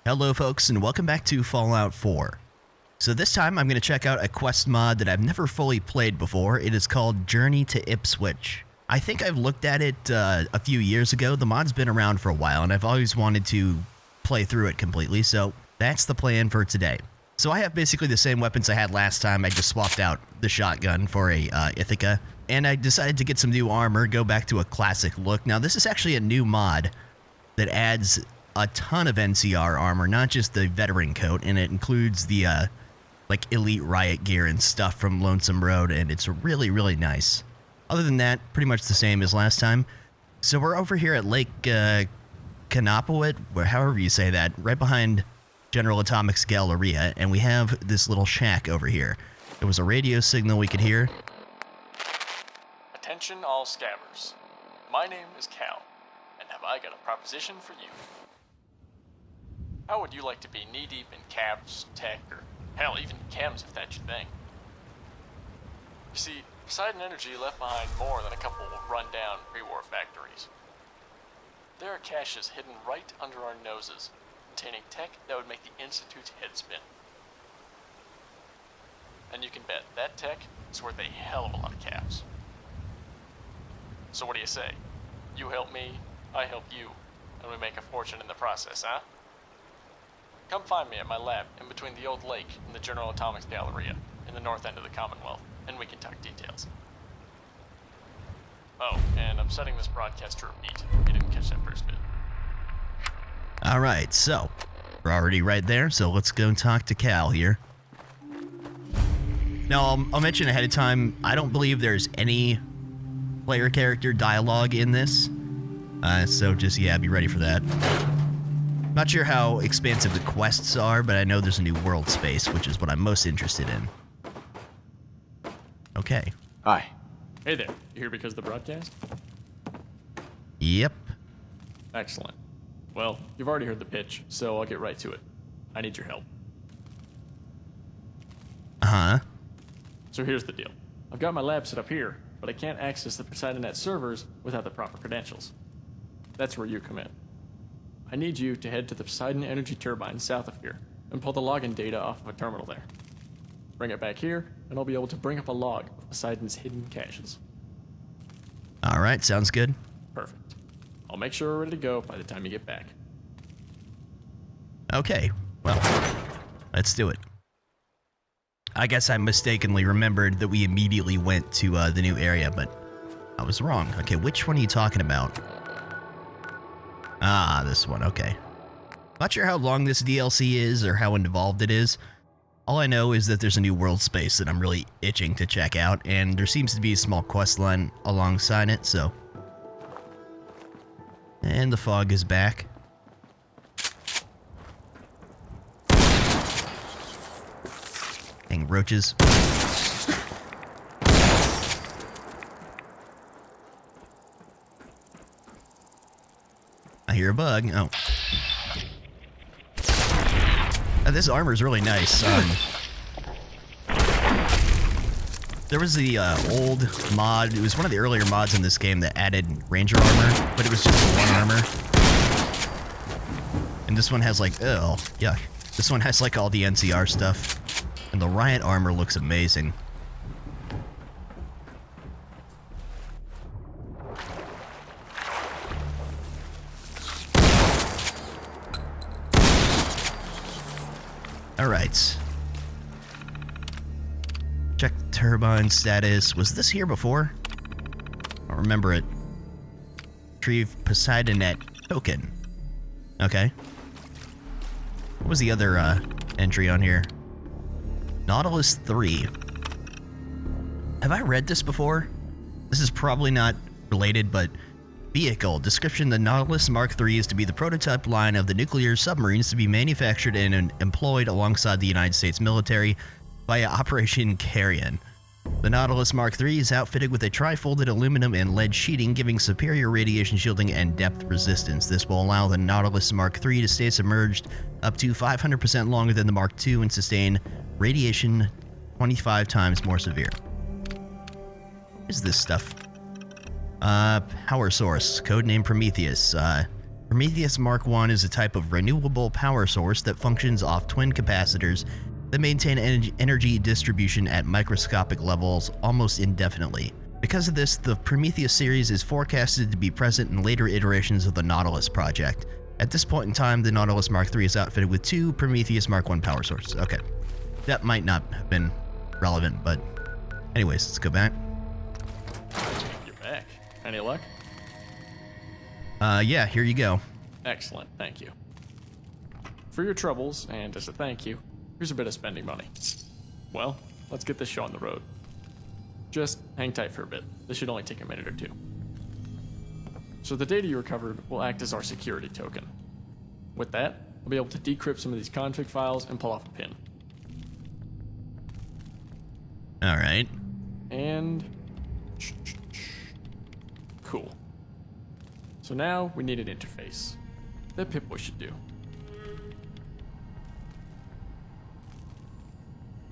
Hello folks, and welcome back to Fallout 4. So this time I'm going to check out a quest mod that I've never fully played before. It is called Journey to Ipswich. I think I've looked at it a few years ago. The mod's been around for a while, and I've always wanted to play through it completely, so that's the plan for today. So I have basically the same weapons I had last time. I just swapped out the shotgun for a Ithaca, and I decided to get some new armor, go back to a classic look. Now this is actually a new mod that adds a ton of NCR armor, not just the veteran coat, and it includes the like elite riot gear and stuff from Lonesome Road, and it's really, really nice. Other than that, pretty much the same as last time. So we're over here at Lake Kanapawit, or however you say that, right behind General Atomics Galleria, and we have this little shack over here. There was a radio signal we could hear. Attention all scammers. My name is Cal, and have I got a proposition for you. How would you like to be knee-deep in cabs, tech, or hell, even chems if that's your thing? You see, Poseidon Energy left behind more than a couple of run-down pre-war factories. There are caches hidden right under our noses, containing tech that would make the Institute's head spin. And you can bet that tech is worth a hell of a lot of caps. So what do you say? You help me, I help you, and we make a fortune in the process, huh? Come find me at my lab in between the old lake and the General Atomics Galleria in the north end of the Commonwealth, and we can talk details. Oh, and I'm setting this broadcast to repeat. You didn't catch that first bit. Alright, so we're already right there, so let's go talk to Cal here. Now, I'll mention ahead of time, I don't believe there's any player character dialogue in this, so just, yeah, be ready for that. Not sure how expansive the quests are, but I know there's a new world space, which is what I'm most interested in. Okay. Hi. Hey there. You here because of the broadcast? Yep. Excellent. Well, you've already heard the pitch, so I'll get right to it. I need your help. Uh-huh. So here's the deal. I've got my lab set up here, but I can't access the PoseidonNet servers without the proper credentials. That's where you come in. I need you to head to the Poseidon Energy Turbine south of here and pull the login data off of a terminal there. Bring it back here, and I'll be able to bring up a log of Poseidon's hidden caches. Alright, sounds good. Perfect. I'll make sure we're ready to go by the time you get back. Okay, well, let's do it. I guess I mistakenly remembered that we immediately went to the new area, but I was wrong. Okay, which one are you talking about? Ah, this one, okay. Not sure how long this DLC is or how involved it is. All I know is that there's a new world space that I'm really itching to check out, and there seems to be a small quest line alongside it, so... And the fog is back. Dang roaches. I hear a bug. Oh. This armor is really nice. There was the old mod. It was one of the earlier mods in this game that added Ranger armor, but it was just one armor. And this one has like, oh, yeah. This one has like all the NCR stuff. And the riot armor looks amazing. Alright. Check turbine status. Was this here before? I don't remember it. Retrieve PoseidonNet token. Okay. What was the other entry on here? Nautilus 3. Have I read this before? This is probably not related, but... Vehicle. Description: the Nautilus Mark III is to be the prototype line of the nuclear submarines to be manufactured and employed alongside the United States military via Operation Carrion. The Nautilus Mark III is outfitted with a tri-folded aluminum and lead sheeting, giving superior radiation shielding and depth resistance. This will allow the Nautilus Mark III to stay submerged up to 500% longer than the Mark II and sustain radiation 25 times more severe. What is this stuff? Power source, codename Prometheus. Prometheus Mark I is a type of renewable power source that functions off twin capacitors that maintain energy distribution at microscopic levels almost indefinitely. Because of this, the Prometheus series is forecasted to be present in later iterations of the Nautilus project. At this point in time, the Nautilus Mark III is outfitted with 2 Prometheus Mark I power sources. Okay, that might not have been relevant, but anyways, let's go back. You're back. Any luck? Yeah, here you go. Excellent, thank you. For your troubles, and as a thank you, here's a bit of spending money. Well, let's get this show on the road. Just hang tight for a bit. This should only take a minute or 2. So the data you recovered will act as our security token. With that, I'll be able to decrypt some of these config files and pull off a pin. Alright. And... cool. So now we need an interface. That Pip-Boy should do.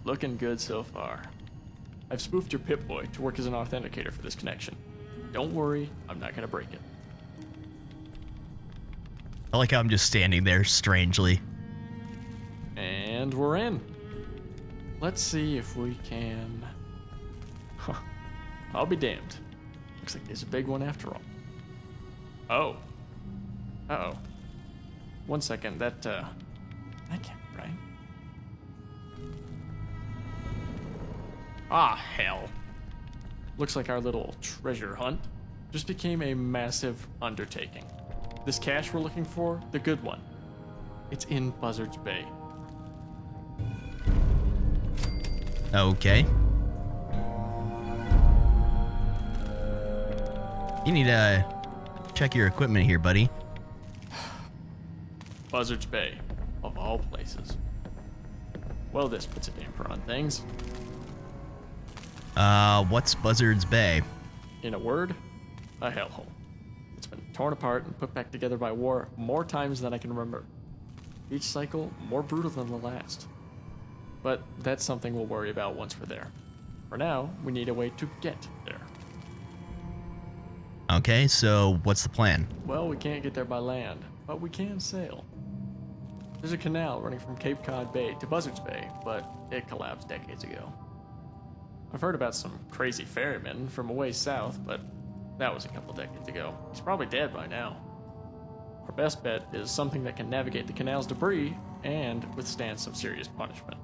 Looking good so far. I've spoofed your Pip-Boy to work as an authenticator for this connection. Don't worry, I'm not gonna break it. I like how I'm just standing there strangely. And we're in. Let's see if we can... Huh. I'll be damned. Looks like there's a big one after all. Oh. Uh-oh. 1 second, that can't be right. Ah, hell. Looks like our little treasure hunt just became a massive undertaking. This cache we're looking for, the good one, it's in Buzzards Bay. Okay. You need to check your equipment here, buddy. Buzzards Bay, of all places. Well, this puts a damper on things. What's Buzzards Bay? In a word, a hellhole. It's been torn apart and put back together by war more times than I can remember. Each cycle more brutal than the last. But that's something we'll worry about once we're there. For now, we need a way to get there. Okay, so what's the plan? Well, we can't get there by land, but we can sail. There's a canal running from Cape Cod Bay to Buzzards Bay, but it collapsed decades ago. I've heard about some crazy ferryman from a ways south, but that was a couple decades ago. He's probably dead by now. Our best bet is something that can navigate the canal's debris and withstand some serious punishment.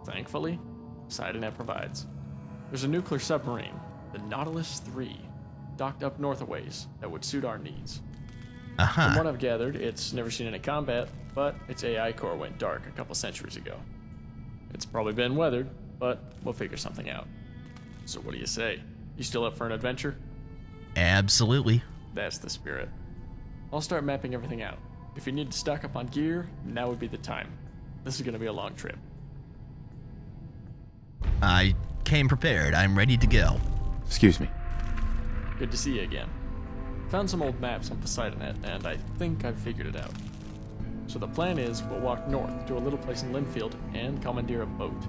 Thankfully, Poseidon provides. There's a nuclear submarine, the Nautilus 3, docked up north a ways that would suit our needs. From what I've gathered, it's never seen any combat, but its AI core went dark a couple centuries ago. It's probably been weathered, but we'll figure something out. So what do you say? You still up for an adventure? Absolutely. That's the spirit. I'll start mapping everything out. If you need to stock up on gear, now would be the time. This is going to be a long trip. I came prepared. I'm ready to go. Excuse me. Good to see you again. Found some old maps on Poseidon, and I think I've figured it out. So the plan is we'll walk north to a little place in Linfield and commandeer a boat.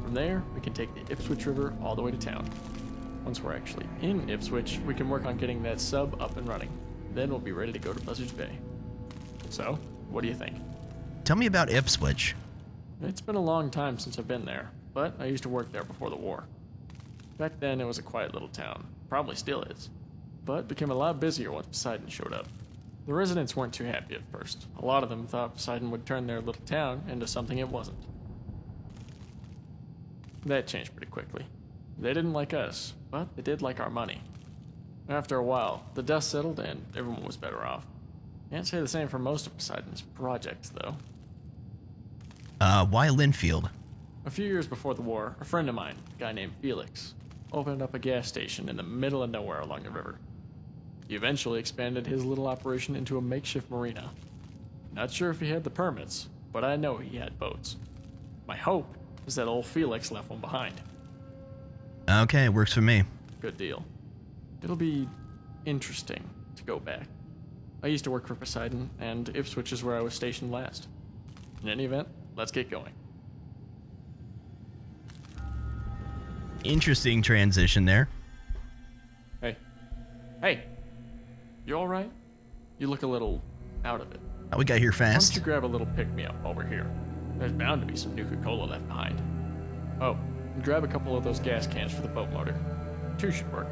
From there, we can take the Ipswich River all the way to town. Once we're actually in Ipswich, we can work on getting that sub up and running. Then we'll be ready to go to Buzzards Bay. So, what do you think? Tell me about Ipswich. It's been a long time since I've been there, but I used to work there before the war. Back then, it was a quiet little town. Probably still is. But became a lot busier once Poseidon showed up. The residents weren't too happy at first. A lot of them thought Poseidon would turn their little town into something it wasn't. That changed pretty quickly. They didn't like us, but they did like our money. After a while, the dust settled and everyone was better off. Can't say the same for most of Poseidon's projects, though. Why Linfield? A few years before the war, a friend of mine, a guy named Felix, opened up a gas station in the middle of nowhere along the river. He eventually expanded his little operation into a makeshift marina. Not sure if he had the permits, but I know he had boats. My hope is that old Felix left one behind. Okay, works for me. Good deal. It'll be interesting to go back. I used to work for Poseidon, and Ipswich is where I was stationed last. In any event, let's get going. Interesting transition there. Hey. Hey! You alright? You look a little out of it. Oh, we got here Why don't fast. you grab a little pick-me-up while we're here? There's bound to be some Nuka-Cola left behind. Oh, and grab a couple of those gas cans for the boat motor. 2 should work.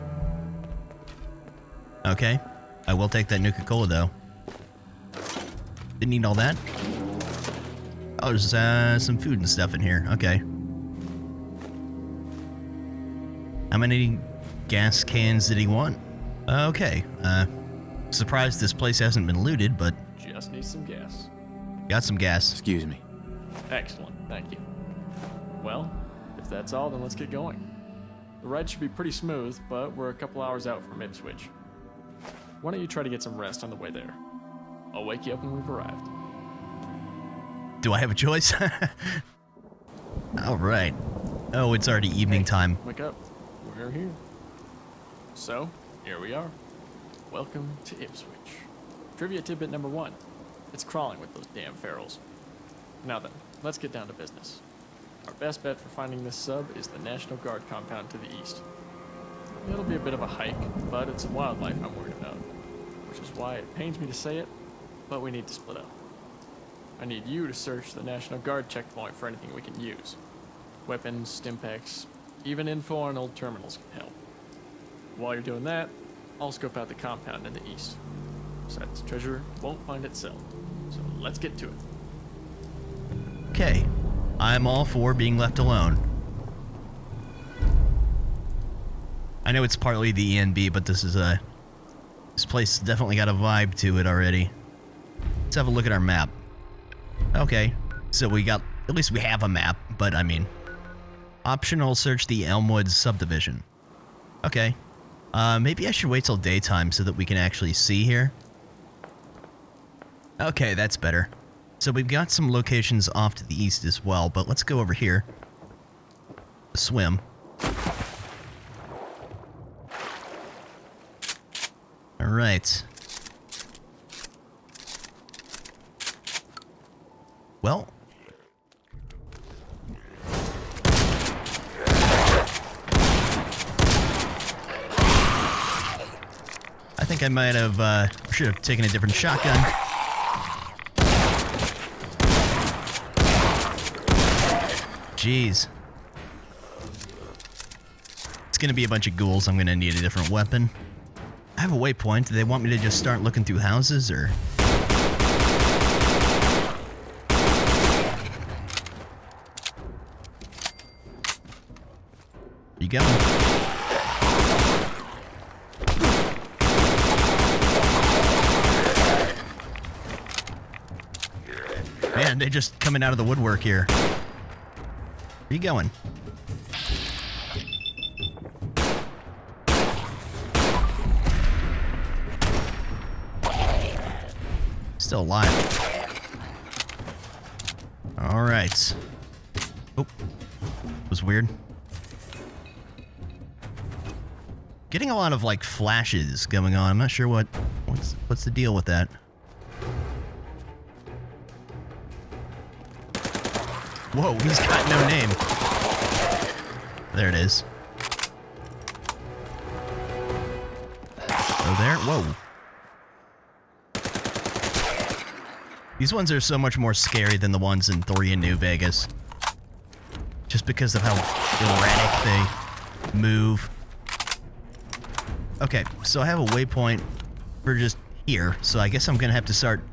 Okay. I will take that Nuka-Cola, though. Didn't need all that. Oh, there's some food and stuff in here. Okay. How many gas cans did he want? Okay. Surprised this place hasn't been looted, but Just need some gas. got some gas. Excuse me. Excellent, thank you. Well, if that's all, then let's get going. The ride should be pretty smooth, but we're a couple hours out from Ipswich. Why don't you try to get some rest on the way there? I'll wake you up when we've arrived. Do I have a choice? All right. Oh, it's already evening time. Wake up. We're here. So, here we are. Welcome to Ipswich. Trivia tidbit number 1. It's crawling with those damn ferals. Now then, let's get down to business. Our best bet for finding this sub is the National Guard compound to the east. It'll be a bit of a hike, but it's some wildlife I'm worried about. Which is why it pains me to say it, but we need to split up. I need you to search the National Guard checkpoint for anything we can use. Weapons, stimpaks, even info on old terminals can help. While you're doing that, I'll scope out the compound in the east. Besides, treasure won't find itself. So let's get to it. Okay. I'm all for being left alone. I know it's partly the ENB, but this place definitely got a vibe to it already. Let's have a look at our map. Okay, so at least we have a map, but I mean, optional search the Elmwood Subdivision. Okay, maybe I should wait till daytime so that we can actually see here. Okay, that's better. So we've got some locations off to the east as well, but let's go over here. Swim. All right. Well. I think I might have, should have taken a different shotgun. Jeez. It's gonna be a bunch of ghouls. I'm gonna need a different weapon. I have a waypoint. Do they want me to just start looking through houses, or? You go. Man, they're just coming out of the woodwork here. Where you going? Still alive. All right. Oh, was weird. Getting a lot of like flashes going on. I'm not sure what's the deal with that. Whoa, he's got no name. There it is. Oh, there. Whoa. These ones are so much more scary than the ones in 3 in New Vegas. Just because of how erratic they move. Okay, so I have a waypoint for just here, so I guess I'm gonna have to start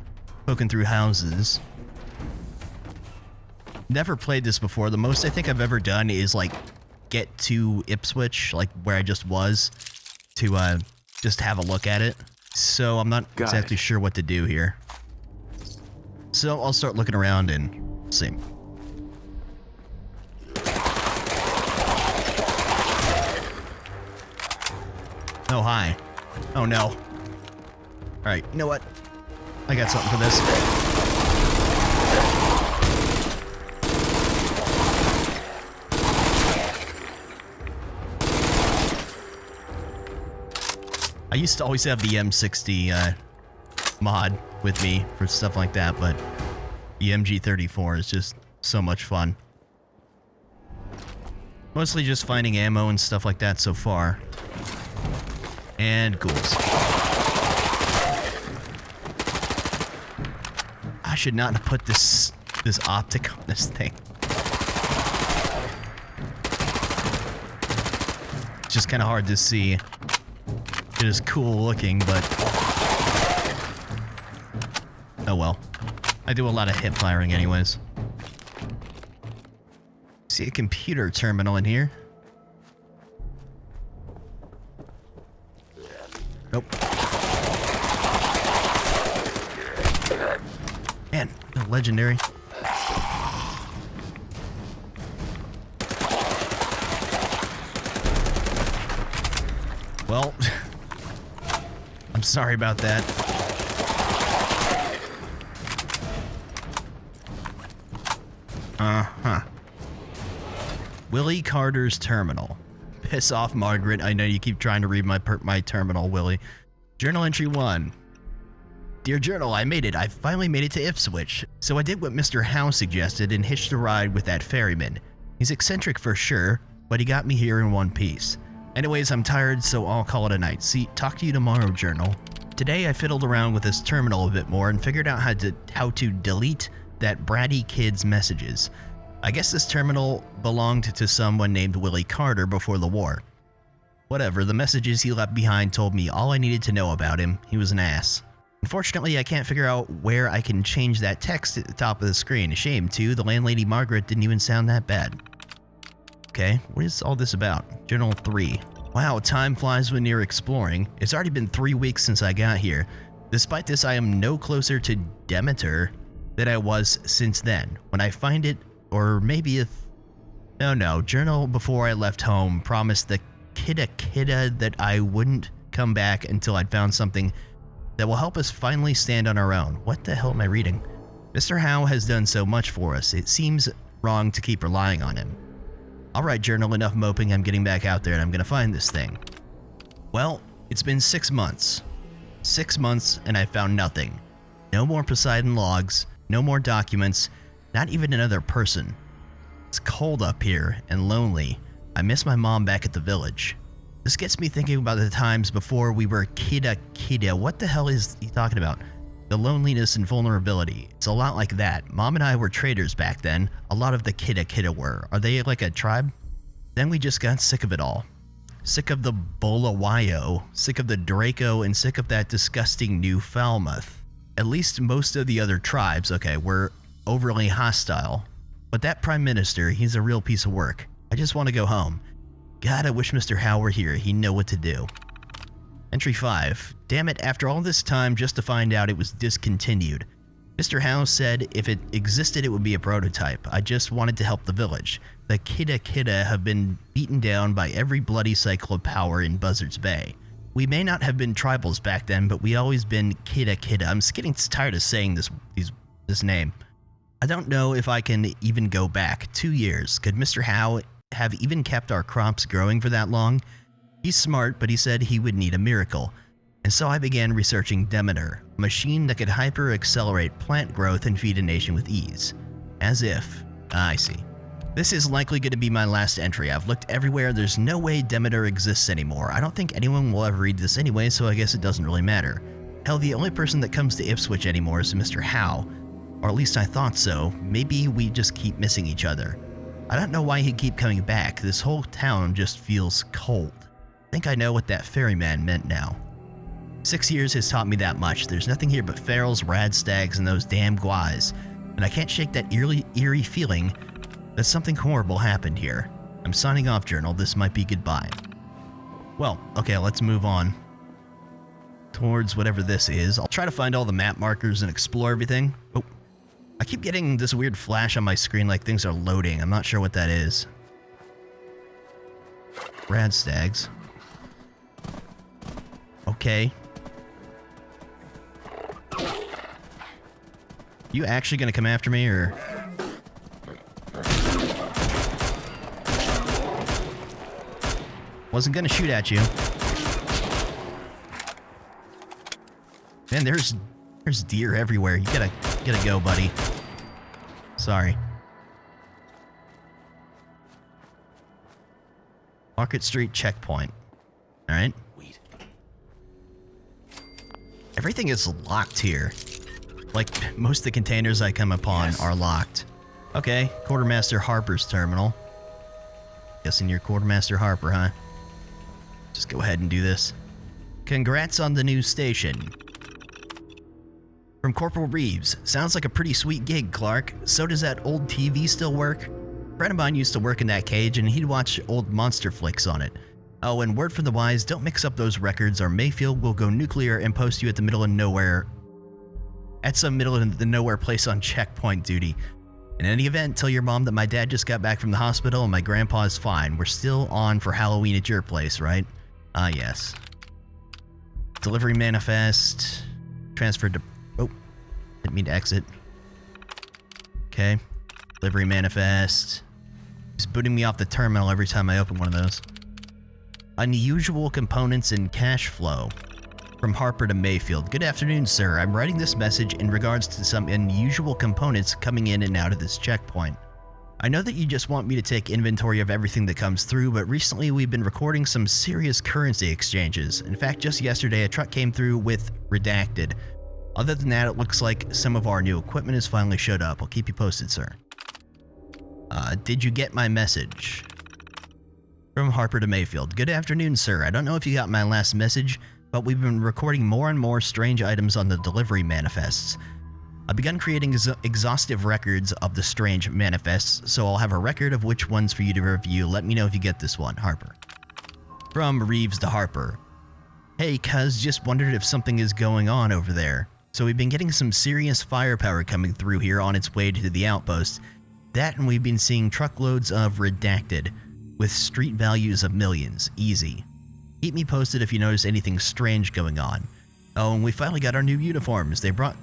poking through houses. Never played this before. The most I think I've ever done is like get to Ipswich, like where I just was, to just have a look at it. So I'm not exactly sure what to do here. So I'll start looking around and see. Oh, hi. Oh, no. Alright, you know what? I got something for this. I used to always have the M60 mod with me for stuff like that, but the MG34 is just so much fun. Mostly just finding ammo and stuff like that so far. And ghouls. I should not have put this optic on this thing. It's just kind of hard to see. It is cool looking, but oh well. I do a lot of hip firing anyways. See a computer terminal in here. Nope. Man, legendary. Well, I'm sorry about that. Uh-huh. Willie Carter's terminal. Piss off, Margaret. I know you keep trying to read my terminal, Willie. Journal entry 1. Dear Journal, I made it. I finally made it to Ipswich. So I did what Mr. Howe suggested and hitched a ride with that ferryman. He's eccentric for sure, but he got me here in one piece. Anyways, I'm tired, so I'll call it a night. See, talk to you tomorrow, Journal. Today I fiddled around with this terminal a bit more and figured out how to delete that bratty kid's messages. I guess this terminal belonged to someone named Willie Carter before the war. Whatever, the messages he left behind told me all I needed to know about him. He was an ass. Unfortunately, I can't figure out where I can change that text at the top of the screen. A shame, too. The landlady Margaret didn't even sound that bad. Okay, what is all this about? Journal 3. Wow, time flies when you're exploring. It's already been 3 weeks since I got here. Despite this, I am no closer to Demeter than I was since then. When I find it, or maybe if... No, Journal before I left home promised the kidda that I wouldn't come back until I'd found something that will help us finally stand on our own. What the hell am I reading? Mr. Howe has done so much for us. It seems wrong to keep relying on him. Alright, Journal, enough moping. I'm getting back out there and I'm gonna find this thing. Well, it's been 6 months. 6 months and I found nothing. No more Poseidon logs, no more documents, not even another person. It's cold up here and lonely. I miss my mom back at the village. This gets me thinking about the times before we were kidda. What the hell is he talking about? The loneliness and vulnerability. It's a lot like that. Mom and I were traders back then. A lot of the kidda were. Are they like a tribe? Then we just got sick of it all. Sick of the Bulawayo, sick of the Draco, and sick of that disgusting new Falmouth. At least most of the other tribes, okay, were overly hostile. But that prime minister, he's a real piece of work. I just want to go home. God, I wish Mr. Howe were here. He'd know what to do. Entry 5. Damn it, after all this time just to find out it was discontinued. Mr. Howe said if it existed it would be a prototype. I just wanted to help the village. The kidda have been beaten down by every bloody cycle of power in Buzzards Bay. We may not have been tribals back then, but we always been kidda. I'm just getting tired of saying this name. I don't know if I can even go back 2 years. Could Mr. Howe have even kept our crops growing for that long? He's smart, but he said he would need a miracle. And so I began researching Demeter, a machine that could hyper-accelerate plant growth and feed a nation with ease. As if. I see. This is likely going to be my last entry. I've looked everywhere. There's no way Demeter exists anymore. I don't think anyone will ever read this anyway, so I guess it doesn't really matter. Hell, the only person that comes to Ipswich anymore is Mr. Howe. Or at least I thought so. Maybe we just keep missing each other. I don't know why he'd keep coming back. This whole town just feels cold. I think I know what that ferryman meant now. 6 years has taught me that much. There's nothing here but ferals, radstags, and those damn guys. And I can't shake that eerie feeling that something horrible happened here. I'm signing off, Journal. This might be goodbye. Well, okay, let's move on towards whatever this is. I'll try to find all the map markers and explore everything. Oh, I keep getting this weird flash on my screen like things are loading. I'm not sure what that is. Radstags. Okay. You actually gonna come after me, or? Wasn't gonna shoot at you. Man, there's deer everywhere. You gotta go, buddy. Sorry. Market Street checkpoint. All right. Everything is locked here. Like, most of the containers I come upon are locked. Okay, Quartermaster Harper's terminal. Guessing you're Quartermaster Harper, huh? Just go ahead and do this. Congrats on the new station. From Corporal Reeves. Sounds like a pretty sweet gig, Clark. So does that old TV still work? A friend of mine used to work in that cage and he'd watch old monster flicks on it. Oh, and word from the wise, don't mix up those records or Mayfield will go nuclear and post you at the middle of nowhere. At some middle of the nowhere place on checkpoint duty. In any event, tell your mom that my dad just got back from the hospital and my grandpa is fine. We're still on for Halloween at your place, right? Ah, yes. Delivery manifest. Transferred to... Oh, didn't mean to exit. Okay. Delivery manifest. He's booting me off the terminal every time I open one of those. Unusual components in cash flow. From Harper to Mayfield. Good afternoon, sir. I'm writing this message in regards to some unusual components coming in and out of this checkpoint. I know that you just want me to take inventory of everything that comes through, but recently we've been recording some serious currency exchanges. In fact, just yesterday a truck came through with redacted. Other than that, it looks like some of our new equipment has finally showed up. I'll keep you posted, sir. Did you get my message? From Harper to Mayfield. Good afternoon, sir. I don't know if you got my last message, but we've been recording more and more strange items on the delivery manifests. I've begun creating exhaustive records of the strange manifests, so I'll have a record of which ones for you to review. Let me know if you get this one, Harper. From Reeves to Harper. Hey, cuz, just wondered if something is going on over there. So we've been getting some serious firepower coming through here on its way to the Outpost. That, and we've been seeing truckloads of redacted, with street values of millions. Easy. Keep me posted if you notice anything strange going on. Oh, and we finally got our new uniforms. They brought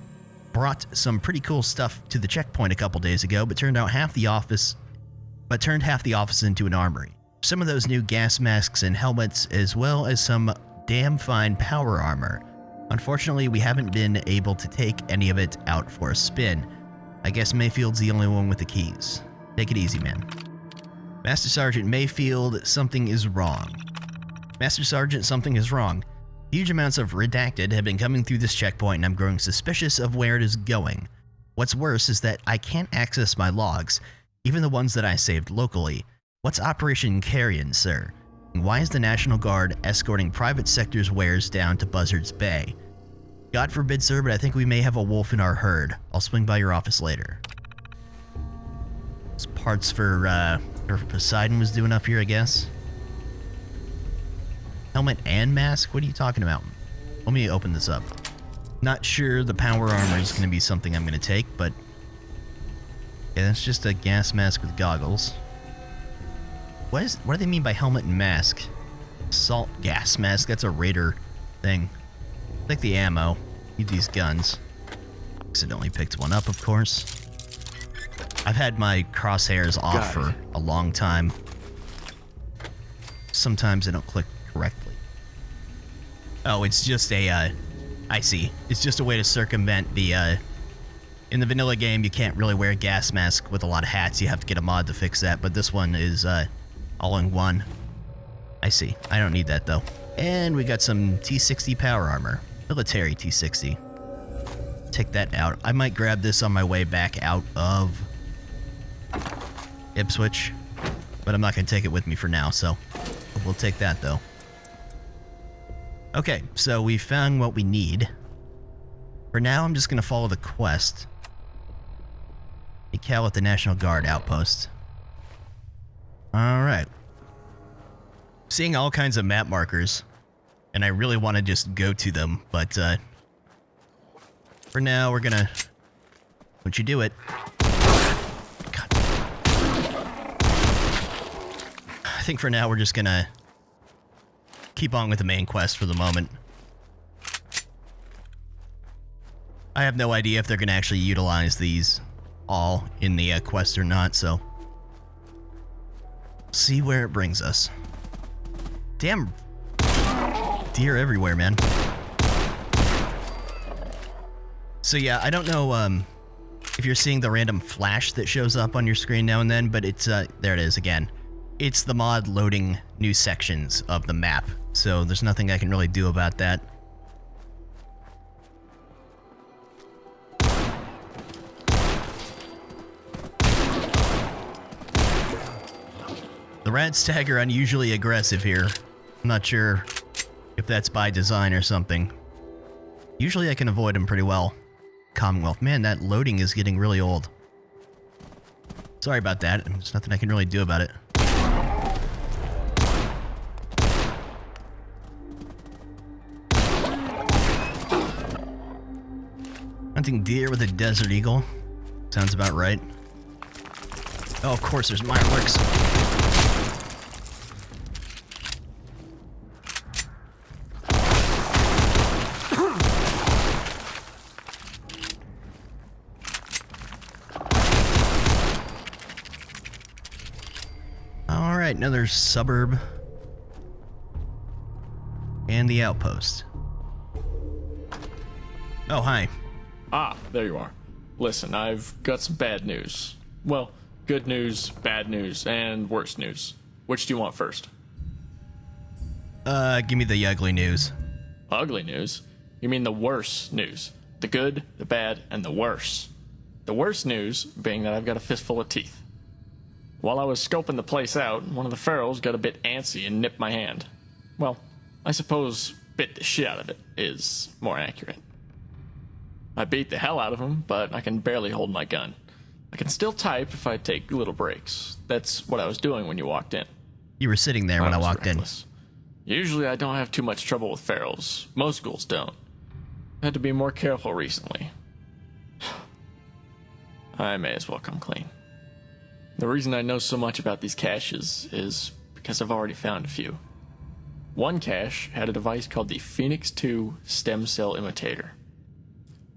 some pretty cool stuff to the checkpoint a couple days ago, but turned half the office into an armory. Some of those new gas masks and helmets, as well as some damn fine power armor. Unfortunately, we haven't been able to take any of it out for a spin. I guess Mayfield's the only one with the keys. Take it easy, man. Master Sergeant Mayfield, something is wrong. Master Sergeant, something is wrong. Huge amounts of redacted have been coming through this checkpoint and I'm growing suspicious of where it is going. What's worse is that I can't access my logs, even the ones that I saved locally. What's Operation Carrion, sir? And why is the National Guard escorting private sector's wares down to Buzzards Bay? God forbid, sir, but I think we may have a wolf in our herd. I'll swing by your office later. It's parts for Poseidon was doing up here, I guess. Helmet and mask? What are you talking about? Let me open this up. Not sure the power armor is going to be something I'm going to take, but... yeah, that's just a gas mask with goggles. What do they mean by helmet and mask? Assault gas mask, that's a raider thing. Like the ammo. Need these guns. Accidentally picked one up, of course. I've had my crosshairs off for a long time. Sometimes they don't click correctly. Oh, it's just a, I see. It's just a way to circumvent the, in the vanilla game, you can't really wear a gas mask with a lot of hats. You have to get a mod to fix that, but this one is, all in one. I see. I don't need that, though. And we got some T60 power armor. Military T60. Take that out. I might grab this on my way back out of Ipswich, but I'm not going to take it with me for now, so we'll take that, though. Okay, so we found what we need. For now, I'm just going to follow the quest. Decal at the National Guard outpost. Alright. Seeing all kinds of map markers, and I really want to just go to them, but for now, we're going to... once you do it... God. I think for now, we're just going to keep on with the main quest for the moment. I have no idea if they're going to actually utilize these all in the quest or not, so see where it brings us. Damn deer everywhere, man. So yeah, I don't know if you're seeing the random flash that shows up on your screen now and then, but it's there it is again. It's the mod loading new sections of the map, so there's nothing I can really do about that. The rat stag are unusually aggressive here. I'm not sure if that's by design or something. Usually I can avoid them pretty well. Commonwealth. Man, that loading is getting really old. Sorry about that. There's nothing I can really do about it. Hunting deer with a desert eagle. Sounds about right. Oh, of course, there's fireworks. All right, another suburb. And the outpost. Oh, hi. Ah, there you are. Listen, I've got some bad news. Well, good news, bad news, and worse news. Which do you want first? Give me the ugly news. Ugly news? You mean the worse news. The good, the bad, and the worse. The worst news being that I've got a fistful of teeth. While I was scoping the place out, one of the ferals got a bit antsy and nipped my hand. Well, I suppose bit the shit out of it is more accurate. I beat the hell out of him, but I can barely hold my gun. I can still type if I take little breaks. That's what I was doing when you walked in. You were sitting there when I walked reckless. Usually I don't have too much trouble with ferals. Most ghouls don't. I had to be more careful recently. I may as well come clean. The reason I know so much about these caches is because I've already found a few. One cache had a device called the Phoenix 2 stem cell imitator.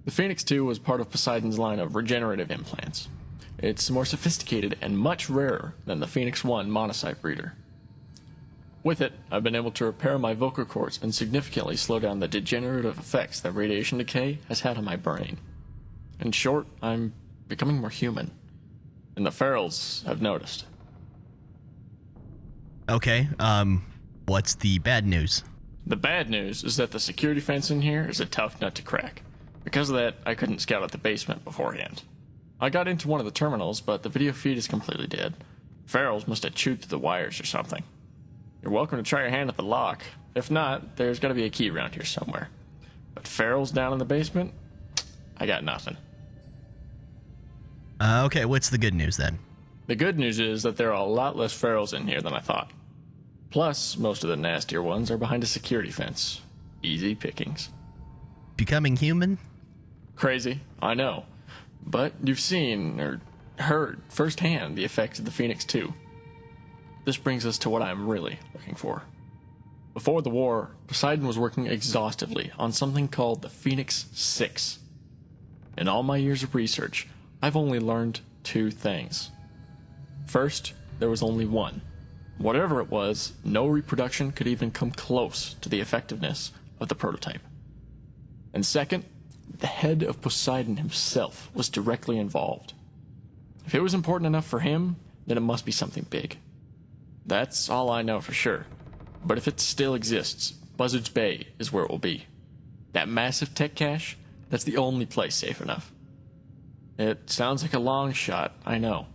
The Phoenix 2 was part of Poseidon's line of regenerative implants. It's more sophisticated and much rarer than the Phoenix 1 monocyte breeder. With it, I've been able to repair my vocal cords and significantly slow down the degenerative effects that radiation decay has had on my brain. In short, I'm becoming more human. And the ferals have noticed. Okay, what's the bad news? The bad news is that the security fence in here is a tough nut to crack. Because of that, I couldn't scout out the basement beforehand. I got into one of the terminals, but the video feed is completely dead. Ferals must have chewed through the wires or something. You're welcome to try your hand at the lock. If not, there's got to be a key around here somewhere. But ferals down in the basement? I got nothing. Okay, what's the good news then? The good news is that there are a lot less ferals in here than I thought. Plus, most of the nastier ones are behind a security fence. Easy pickings. Becoming human? Crazy, I know. But you've seen, or heard, firsthand the effects of the Phoenix 2. This brings us to what I'm really looking for. Before the war, Poseidon was working exhaustively on something called the Phoenix 6. In all my years of research, I've only learned two things. First, there was only one. Whatever it was, no reproduction could even come close to the effectiveness of the prototype. And second, the head of Poseidon himself was directly involved. If it was important enough for him, then it must be something big. That's all I know for sure. But if it still exists, Buzzards Bay is where it will be. That massive tech cache, that's the only place safe enough. It sounds like a long shot, I know.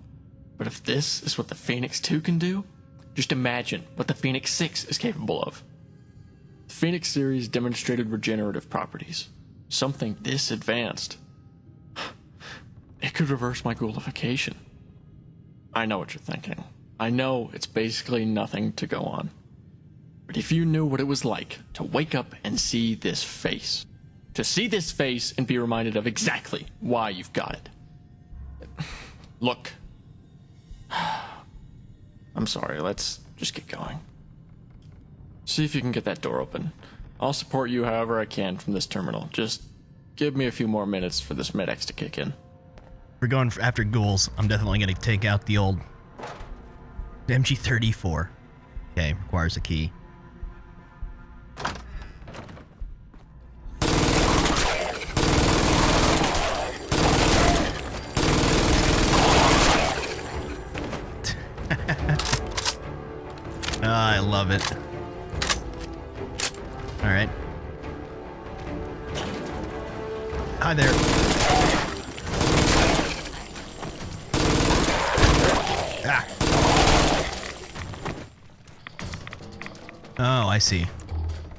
But if this is what the Phoenix 2 can do, just imagine what the Phoenix 6 is capable of. The Phoenix series demonstrated regenerative properties. Something this advanced. It could reverse my ghoulification. I know what you're thinking. I know it's basically nothing to go on. But if you knew what it was like to wake up and see this face, to see this face and be reminded of exactly why you've got it. Look. I'm sorry, let's just get going. See if you can get that door open. I'll support you however I can from this terminal. Just give me a few more minutes for this med-X to kick in. We're going after ghouls. I'm definitely going to take out the old MG34. Okay, requires a key. I love it. All right. Hi there. Ah. Oh, I see.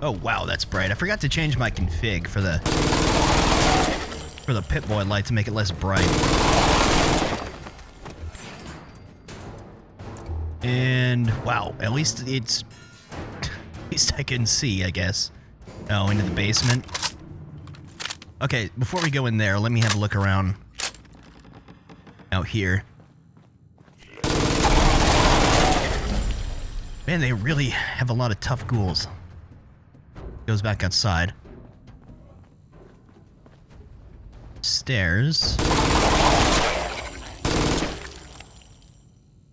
Oh, wow, that's bright. I forgot to change my config for the Pip-Boy light to make it less bright. And, wow, at least it's... At least I can see, I guess. Oh, into the basement. Okay, before we go in there, let me have a look around out here. Man, they really have a lot of tough ghouls. Goes back outside. Stairs.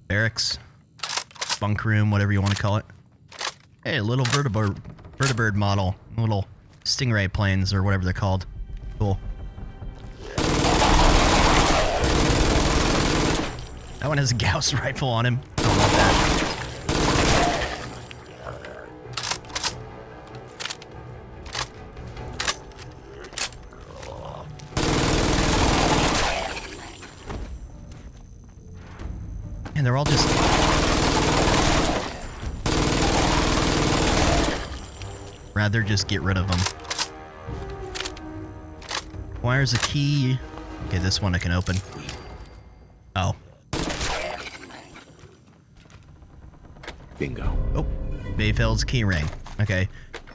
Barracks. Bunk room, whatever you want to call it. Hey, a little vertibird model. Little stingray planes, or whatever they're called. Cool. That one has a Gauss rifle on him. I love that. And they're all just... Rather just get rid of them. Requires a key. Okay, this one I can open. Oh. Bingo. Oh, Mayfield's key ring. Okay.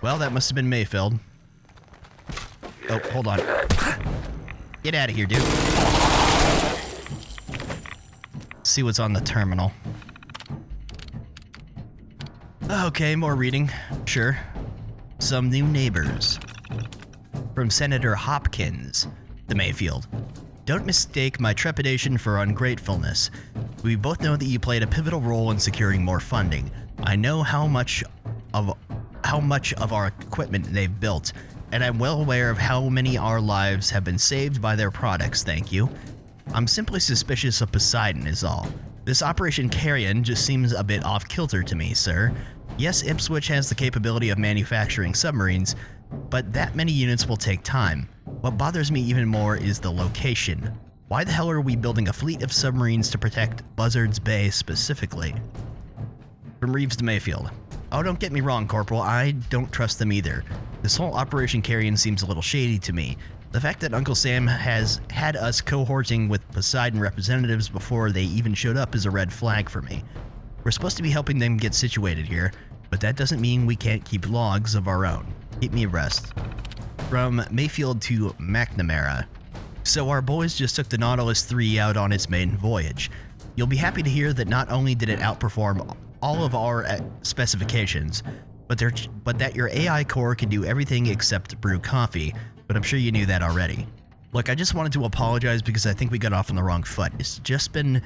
Well, that must have been Mayfield. Oh, hold on. Get out of here, dude. See what's on the terminal. Okay, more reading. Sure. Some new neighbors. From Senator Hopkins to Mayfield. Don't mistake my trepidation for ungratefulness. We both know that you played a pivotal role in securing more funding. I know how much of our equipment they've built, and I'm well aware of how many our lives have been saved by their products, thank you. I'm simply suspicious of Poseidon is all. This Operation Carrion just seems a bit off-kilter to me, sir. Yes, Ipswich has the capability of manufacturing submarines, but that many units will take time. What bothers me even more is the location. Why the hell are we building a fleet of submarines to protect Buzzards Bay specifically? From Reeves to Mayfield. Oh, don't get me wrong, Corporal, I don't trust them either. This whole Operation Carrion seems a little shady to me. The fact that Uncle Sam has had us cohorting with Poseidon representatives before they even showed up is a red flag for me. We're supposed to be helping them get situated here, but that doesn't mean we can't keep logs of our own. Keep me abreast. From Mayfield to McNamara. So our boys just took the Nautilus 3 out on its maiden voyage. You'll be happy to hear that not only did it outperform all of our specifications, but that your AI core can do everything except brew coffee, but I'm sure you knew that already. Look, I just wanted to apologize because I think we got off on the wrong foot. It's just been...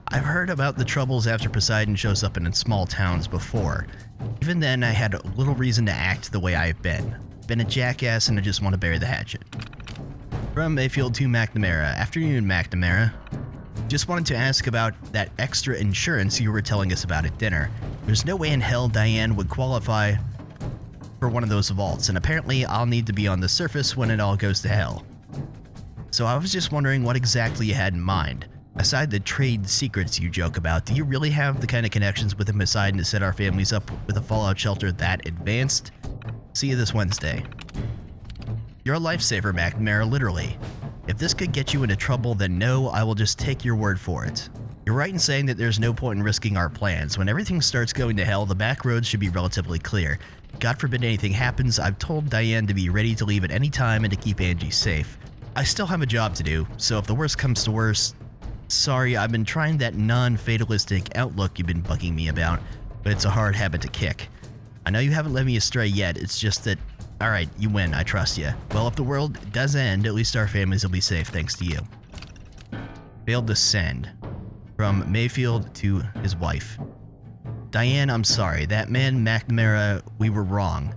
I've heard about the troubles after Poseidon shows up in small towns before. Even then, I had little reason to act the way I've been. Been a jackass and I just want to bury the hatchet. From Mayfield to McNamara. Afternoon, McNamara. Just wanted to ask about that extra insurance you were telling us about at dinner. There's no way in hell Diane would qualify for one of those vaults, and apparently I'll need to be on the surface when it all goes to hell. So I was just wondering what exactly you had in mind. Aside the trade secrets you joke about, do you really have the kind of connections with Poseidon to set our families up with a fallout shelter that advanced? See you this Wednesday. You're a lifesaver, McNamara, literally. If this could get you into trouble, then no, I will just take your word for it. You're right in saying that there's no point in risking our plans. When everything starts going to hell, the back roads should be relatively clear. God forbid anything happens, I've told Diane to be ready to leave at any time and to keep Angie safe. I still have a job to do, so if the worst comes to worst, sorry, I've been trying that non-fatalistic outlook you've been bugging me about, but it's a hard habit to kick. I know you haven't led me astray yet, it's just that, alright, you win, I trust you. Well, if the world does end, at least our families will be safe thanks to you. Failed to send. From Mayfield to his wife. Diane, I'm sorry. That man, McNamara, we were wrong.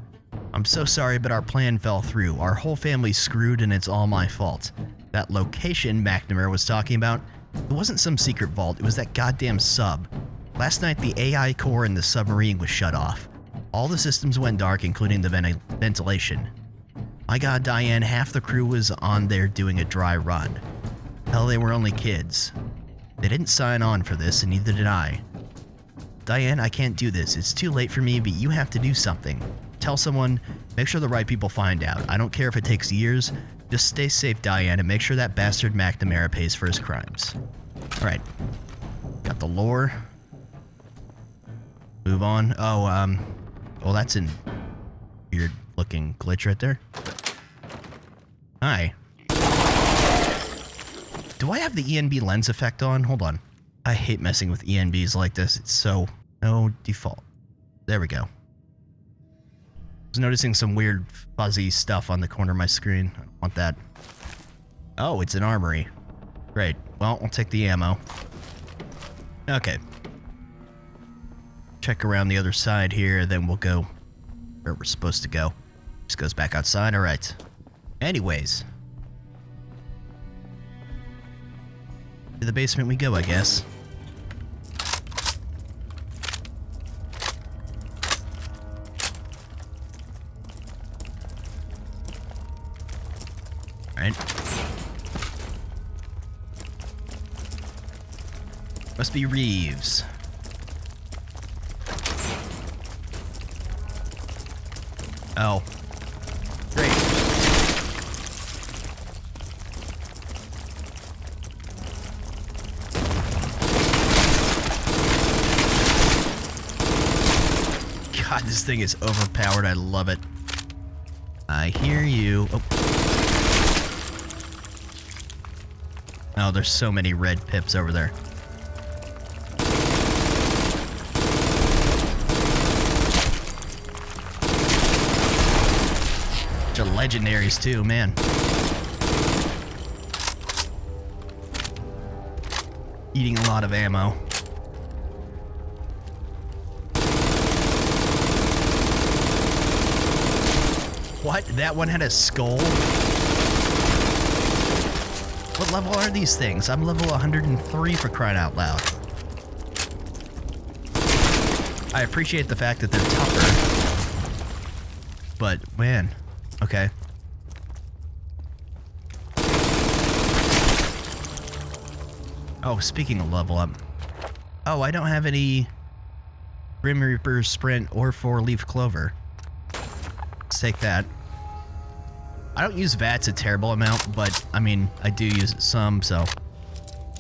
I'm so sorry, but our plan fell through. Our whole family's screwed and it's all my fault. That location McNamara was talking about, it wasn't some secret vault, it was that goddamn sub. Last night, the AI core in the submarine was shut off. All the systems went dark, including the ventilation. My god, Diane, half the crew was on there doing a dry run. Hell, they were only kids. They didn't sign on for this, and neither did I. Diane, I can't do this. It's too late for me, but you have to do something. Tell someone, make sure the right people find out. I don't care if it takes years. Just stay safe, Diane, and make sure that bastard McNamara pays for his crimes. Alright. Got the lore. Move on. Oh, well, that's an weird looking glitch right there. Hi. Do I have the ENB lens effect on? Hold on. I hate messing with ENBs like this. It's so... no default. There we go. I was noticing some weird fuzzy stuff on the corner of my screen. I don't want that. Oh, it's an armory. Great. Well, I'll take the ammo. Okay. Check around the other side here, then we'll go where we're supposed to go. Just goes back outside. All right. Anyways. To the basement we go, I guess. Alright. Must be Reeves. Oh. Great. God, this thing is overpowered. I love it. I hear you. Oh. Oh, there's so many red pips over there. Bunch of legendaries too, man. Eating a lot of ammo. What? That one had a skull? What level are these things? I'm level 103 for crying out loud. I appreciate the fact that they're tougher. But, man. Okay. Oh, speaking of level up. Oh, I don't have any Grim Reaper Sprint or 4-leaf clover. Let's take that. I don't use VATS a terrible amount, but, I mean, I do use it some, so...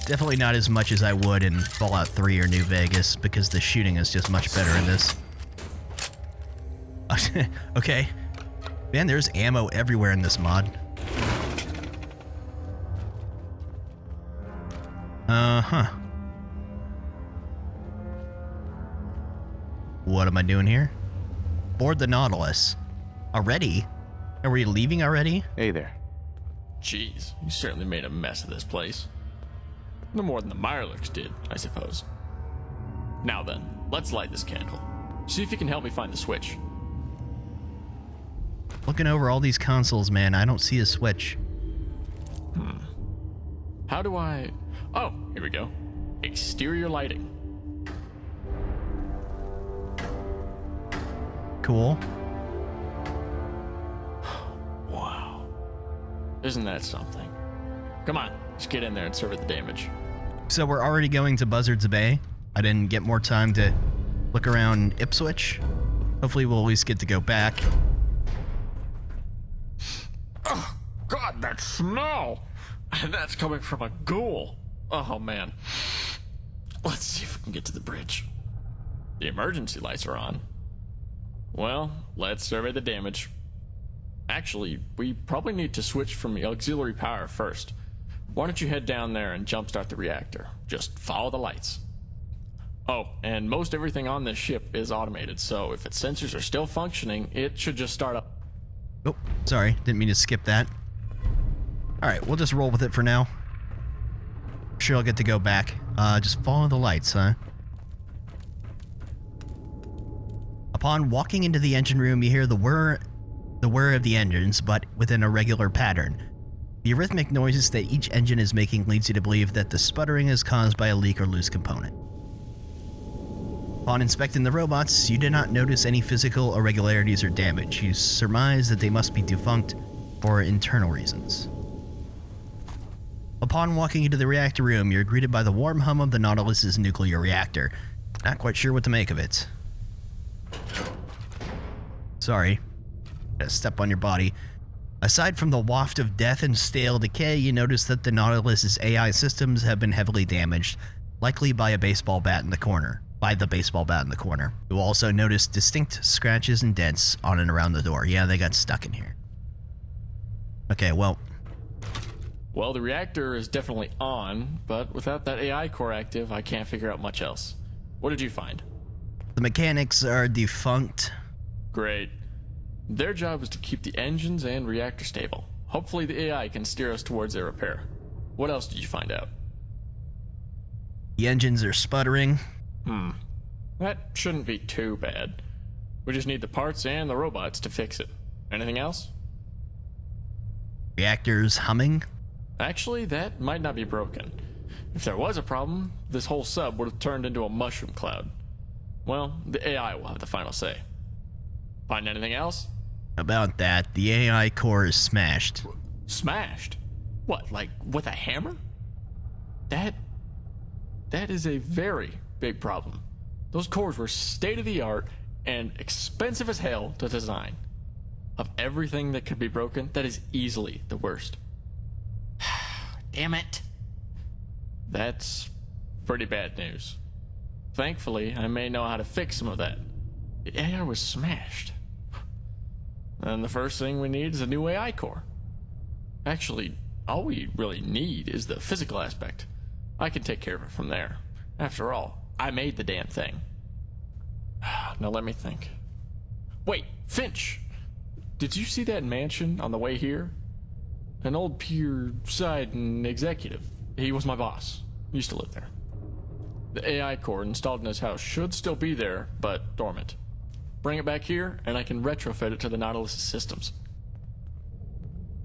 Definitely not as much as I would in Fallout 3 or New Vegas, because the shooting is just much better in this. Okay. Man, there's ammo everywhere in this mod. Uh-huh. What am I doing here? Board the Nautilus. Already? Are we leaving already? Hey there. Jeez, you certainly made a mess of this place. No more than the Mirelurks did, I suppose. Now then, let's light this candle. See if you can help me find the switch. Looking over all these consoles, man, I don't see a switch. How do I... Oh, here we go. Exterior lighting. Cool. Wow. Isn't that something? Come on, let's get in there and survey the damage. So we're already going to Buzzards Bay. I didn't get more time to look around Ipswich. Hopefully we'll at least get to go back. Oh, God, that smell! And that's coming from a ghoul. Oh, man. Let's see if we can get to the bridge. The emergency lights are on. Well, let's survey the damage. Actually, we probably need to switch from auxiliary power first. Why don't you head down there and jumpstart the reactor? Just follow the lights. Oh, and most everything on this ship is automated, so if its sensors are still functioning, it should just start up. Oh, sorry. Didn't mean to skip that. Alright, we'll just roll with it for now. I'm sure I'll get to go back. Just follow the lights, huh? Upon walking into the engine room, you hear the whir of the engines, but within a regular pattern. The arrhythmic noises that each engine is making leads you to believe that the sputtering is caused by a leak or loose component. Upon inspecting the robots, you do not notice any physical irregularities or damage. You surmise that they must be defunct for internal reasons. Upon walking into the reactor room, you're greeted by the warm hum of the Nautilus's nuclear reactor. Not quite sure what to make of it. Sorry. Gotta step on your body. Aside from the waft of death and stale decay, you notice that the Nautilus's AI systems have been heavily damaged, likely by a baseball bat in the corner. You'll also notice distinct scratches and dents on and around the door. Yeah, they got stuck in here. Okay, well, Well, the reactor is definitely on, but without that AI core active, I can't figure out much else. What did you find? the mechanics are defunct. Great. Their job is to keep the engines and reactor stable. Hopefully the AI can steer us towards their repair. What else did you find out? The engines are sputtering. That shouldn't be too bad. We just need the parts and the robots to fix it. Anything else? Reactors humming. Actually, that might not be broken. If there was a problem, this whole sub would have turned into a mushroom cloud. Well, the AI will have the final say. Find anything else? About that, the AI core is smashed. Smashed? What, like with a hammer? That is a very big problem. Those cores were state-of-the-art and expensive as hell to design. Of everything that could be broken, that is easily the worst. Damn it. That's pretty bad news. Thankfully, I may know how to fix some of that. The AI was smashed. And the first thing we need is a new AI core. Actually, all we really need is the physical aspect. I can take care of it from there. After all, I made the damn thing. Now let me think. Wait, Finch! Did you see that mansion on the way here? An old Poseidon executive. He was my boss. Used to live there. The AI core installed in his house should still be there, but dormant. Bring it back here, and I can retrofit it to the Nautilus systems.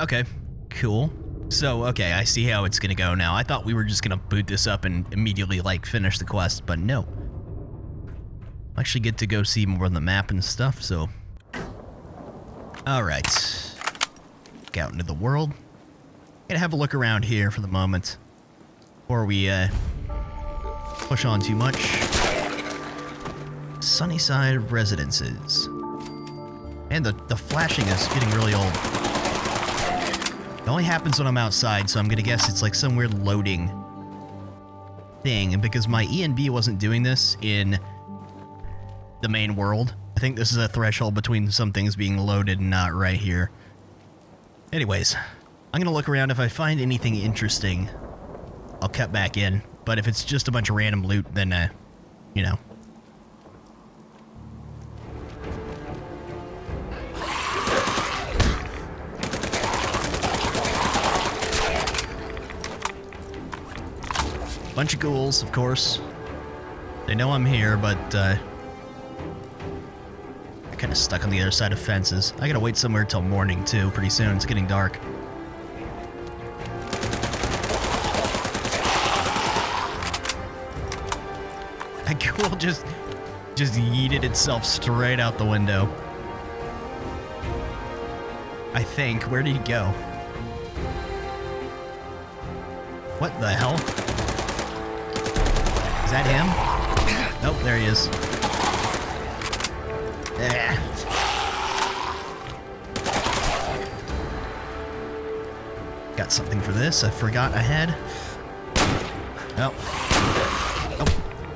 Okay, cool. So, okay, I see how it's gonna go now. I thought we were just gonna boot this up and immediately, like, finish the quest, but no. I actually get to go see more of the map and stuff, so... Alright. Get out into the world. Gonna have a look around here for the moment. Before we, push on too much. Sunnyside Residences. And the flashing is getting really old. It only happens when I'm outside, so I'm gonna guess it's like some weird loading thing. And because my ENB wasn't doing this in the main world, I think this is a threshold between some things being loaded and not right here. Anyways, I'm gonna look around. If I find anything interesting, I'll cut back in. But if it's just a bunch of random loot, then, you know. Bunch of ghouls, of course. They know I'm here, but, I'm kind of stuck on the other side of fences. I gotta wait somewhere till morning, too. Pretty soon. It's getting dark. That ghoul just yeeted itself straight out the window. I think. Where did he go? What the hell? Is that him? Nope, there he is. Got something for this. I forgot I had. Oh. Oh,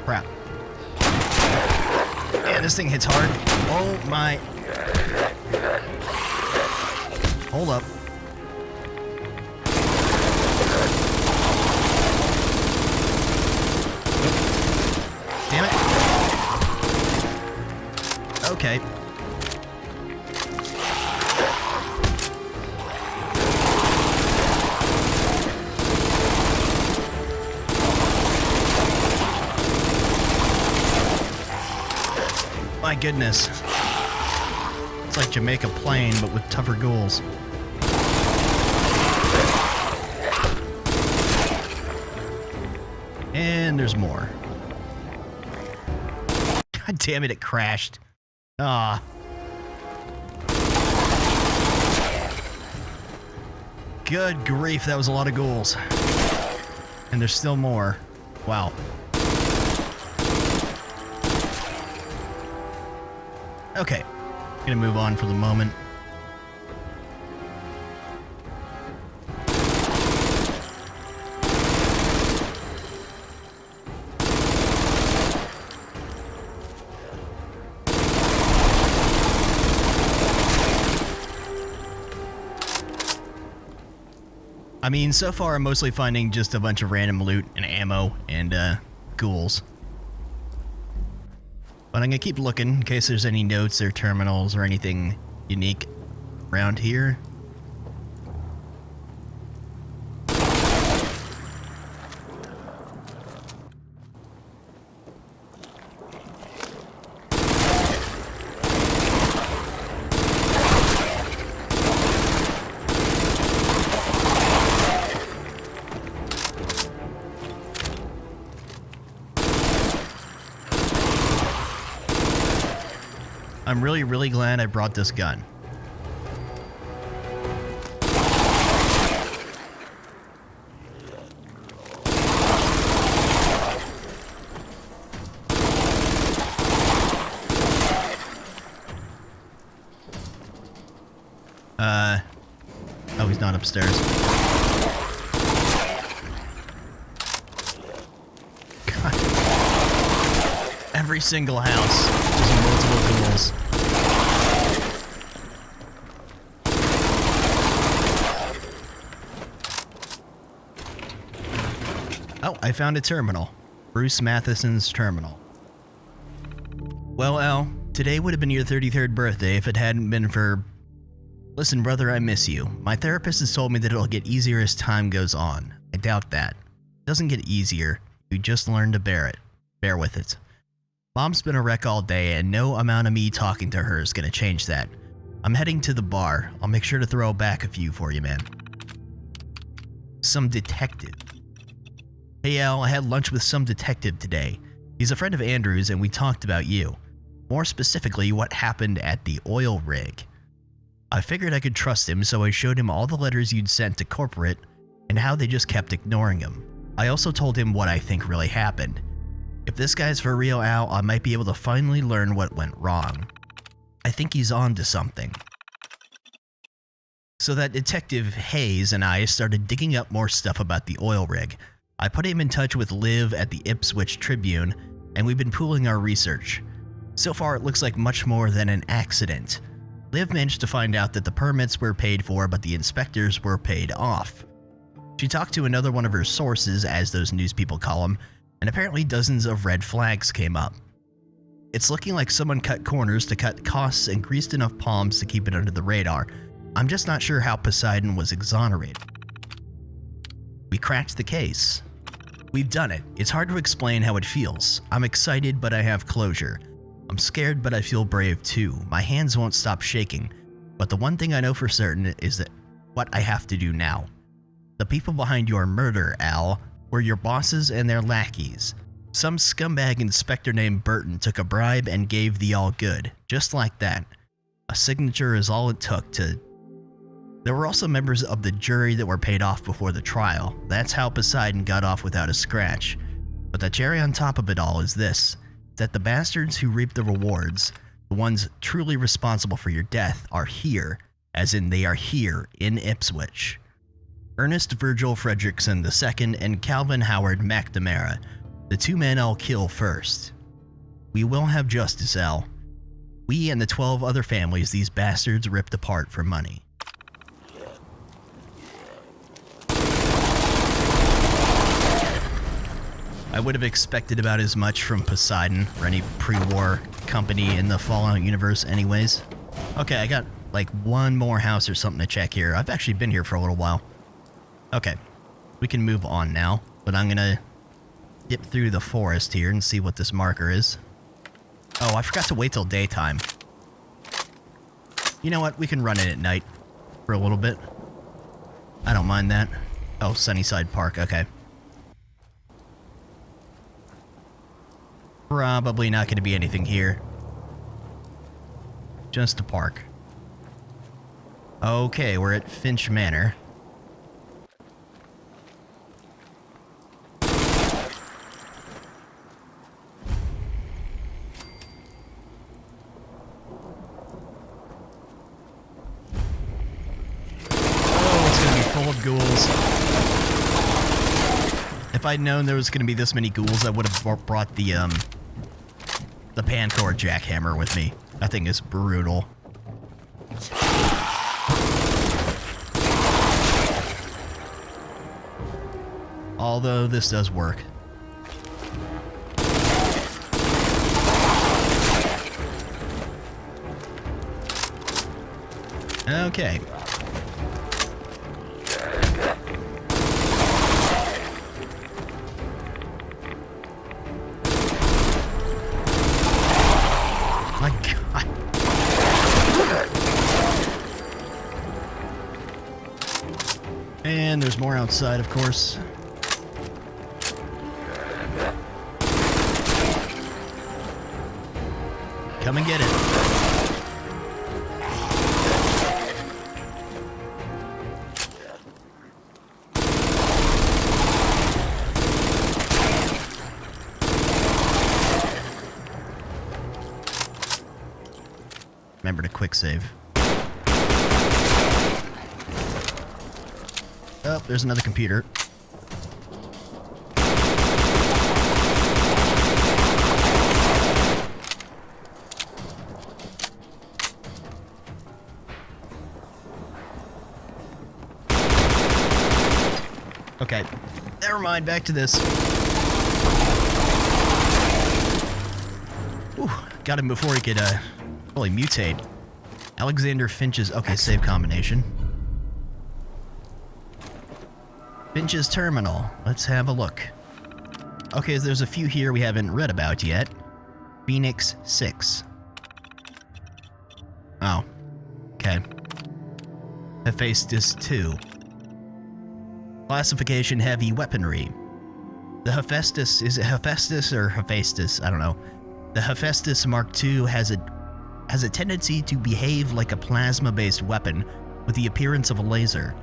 crap. Yeah, this thing hits hard. Oh my. Hold up. Damn it. Okay. My goodness. It's like Jamaica Plain, but with tougher ghouls. And there's more. God damn it, it crashed. Ah. Good grief, that was a lot of ghouls. And there's still more. Wow. Okay, gonna move on for the moment. I mean, so far I'm mostly finding just a bunch of random loot and ammo and ghouls. But I'm gonna keep looking in case there's any notes or terminals or anything unique around here. I'm really glad I brought this gun. Oh, he's not upstairs. God. Every single house has multiple ghouls. Oh, I found a terminal. Bruce Matheson's terminal. Well, Al, today would have been your 33rd birthday if it hadn't been for... Listen, brother, I miss you. My therapist has told me that it'll get easier as time goes on. I doubt that. It doesn't get easier. You just learn to bear it. Bear with it. Mom's been a wreck all day, and no amount of me talking to her is gonna change that. I'm heading to the bar. I'll make sure to throw back a few for you, man. Some detective. Hey Al, I had lunch with some detective today. He's a friend of Andrew's and we talked about you. More specifically, what happened at the oil rig. I figured I could trust him, so I showed him all the letters you'd sent to corporate and how they just kept ignoring him. I also told him what I think really happened. If this guy's for real, Al, I might be able to finally learn what went wrong. I think he's on to something. So that Detective Hayes and I started digging up more stuff about the oil rig. I put him in touch with Liv at the Ipswich Tribune, and we've been pooling our research. So far, it looks like much more than an accident. Liv managed to find out that the permits were paid for, but the inspectors were paid off. She talked to another one of her sources, as those news people call them, and apparently dozens of red flags came up. It's looking like someone cut corners to cut costs and greased enough palms to keep it under the radar. I'm just not sure how Poseidon was exonerated. We cracked the case. We've done it. It's hard to explain how it feels. I'm excited, but I have closure. I'm scared, but I feel brave too. My hands won't stop shaking. But the one thing I know for certain is that what I have to do now. The people behind your murder, Al, were your bosses and their lackeys. Some scumbag inspector named Burton took a bribe and gave the all good. Just like that. A signature is all it took to... There were also members of the jury that were paid off before the trial. That's how Poseidon got off without a scratch. But the cherry on top of it all is this. That the bastards who reap the rewards, the ones truly responsible for your death, are here, as in they are here in Ipswich. Ernest Virgil Fredrickson II and Calvin Howard McNamara, the two men I'll kill first. We will have justice, Al. We and the 12 other families these bastards ripped apart for money. I would have expected about as much from Poseidon or any pre-war company in the Fallout universe anyways. Okay, I got like one more house or something to check here. I've actually been here for a little while. Okay, we can move on now, but I'm gonna dip through the forest here and see what this marker is. Oh, I forgot to wait till daytime. You know what? We can run it at night for a little bit. I don't mind that. Oh, Sunnyside Park, okay. Probably not going to be anything here. Just a park. Okay, we're at Finch Manor. full of ghouls. If I'd known there was going to be this many ghouls, I would have brought the Pancore jackhammer with me. That thing is brutal. Although this does work. Okay. My God. And there's more outside, of course. Come and get it. Remember to quick save. Oh, there's another computer. Okay, never mind, back to this. Ooh, got him before he could, fully mutate. Alexander Finch's, okay, save combination. Finch's terminal, let's have a look. Okay, there's a few here we haven't read about yet. Phoenix 6. Oh, okay. Hephaestus 2. Classification heavy weaponry. The Hephaestus, is it Hephaestus or Hephaestus? I don't know. The Hephaestus Mark II has a tendency to behave like a plasma-based weapon with the appearance of a laser.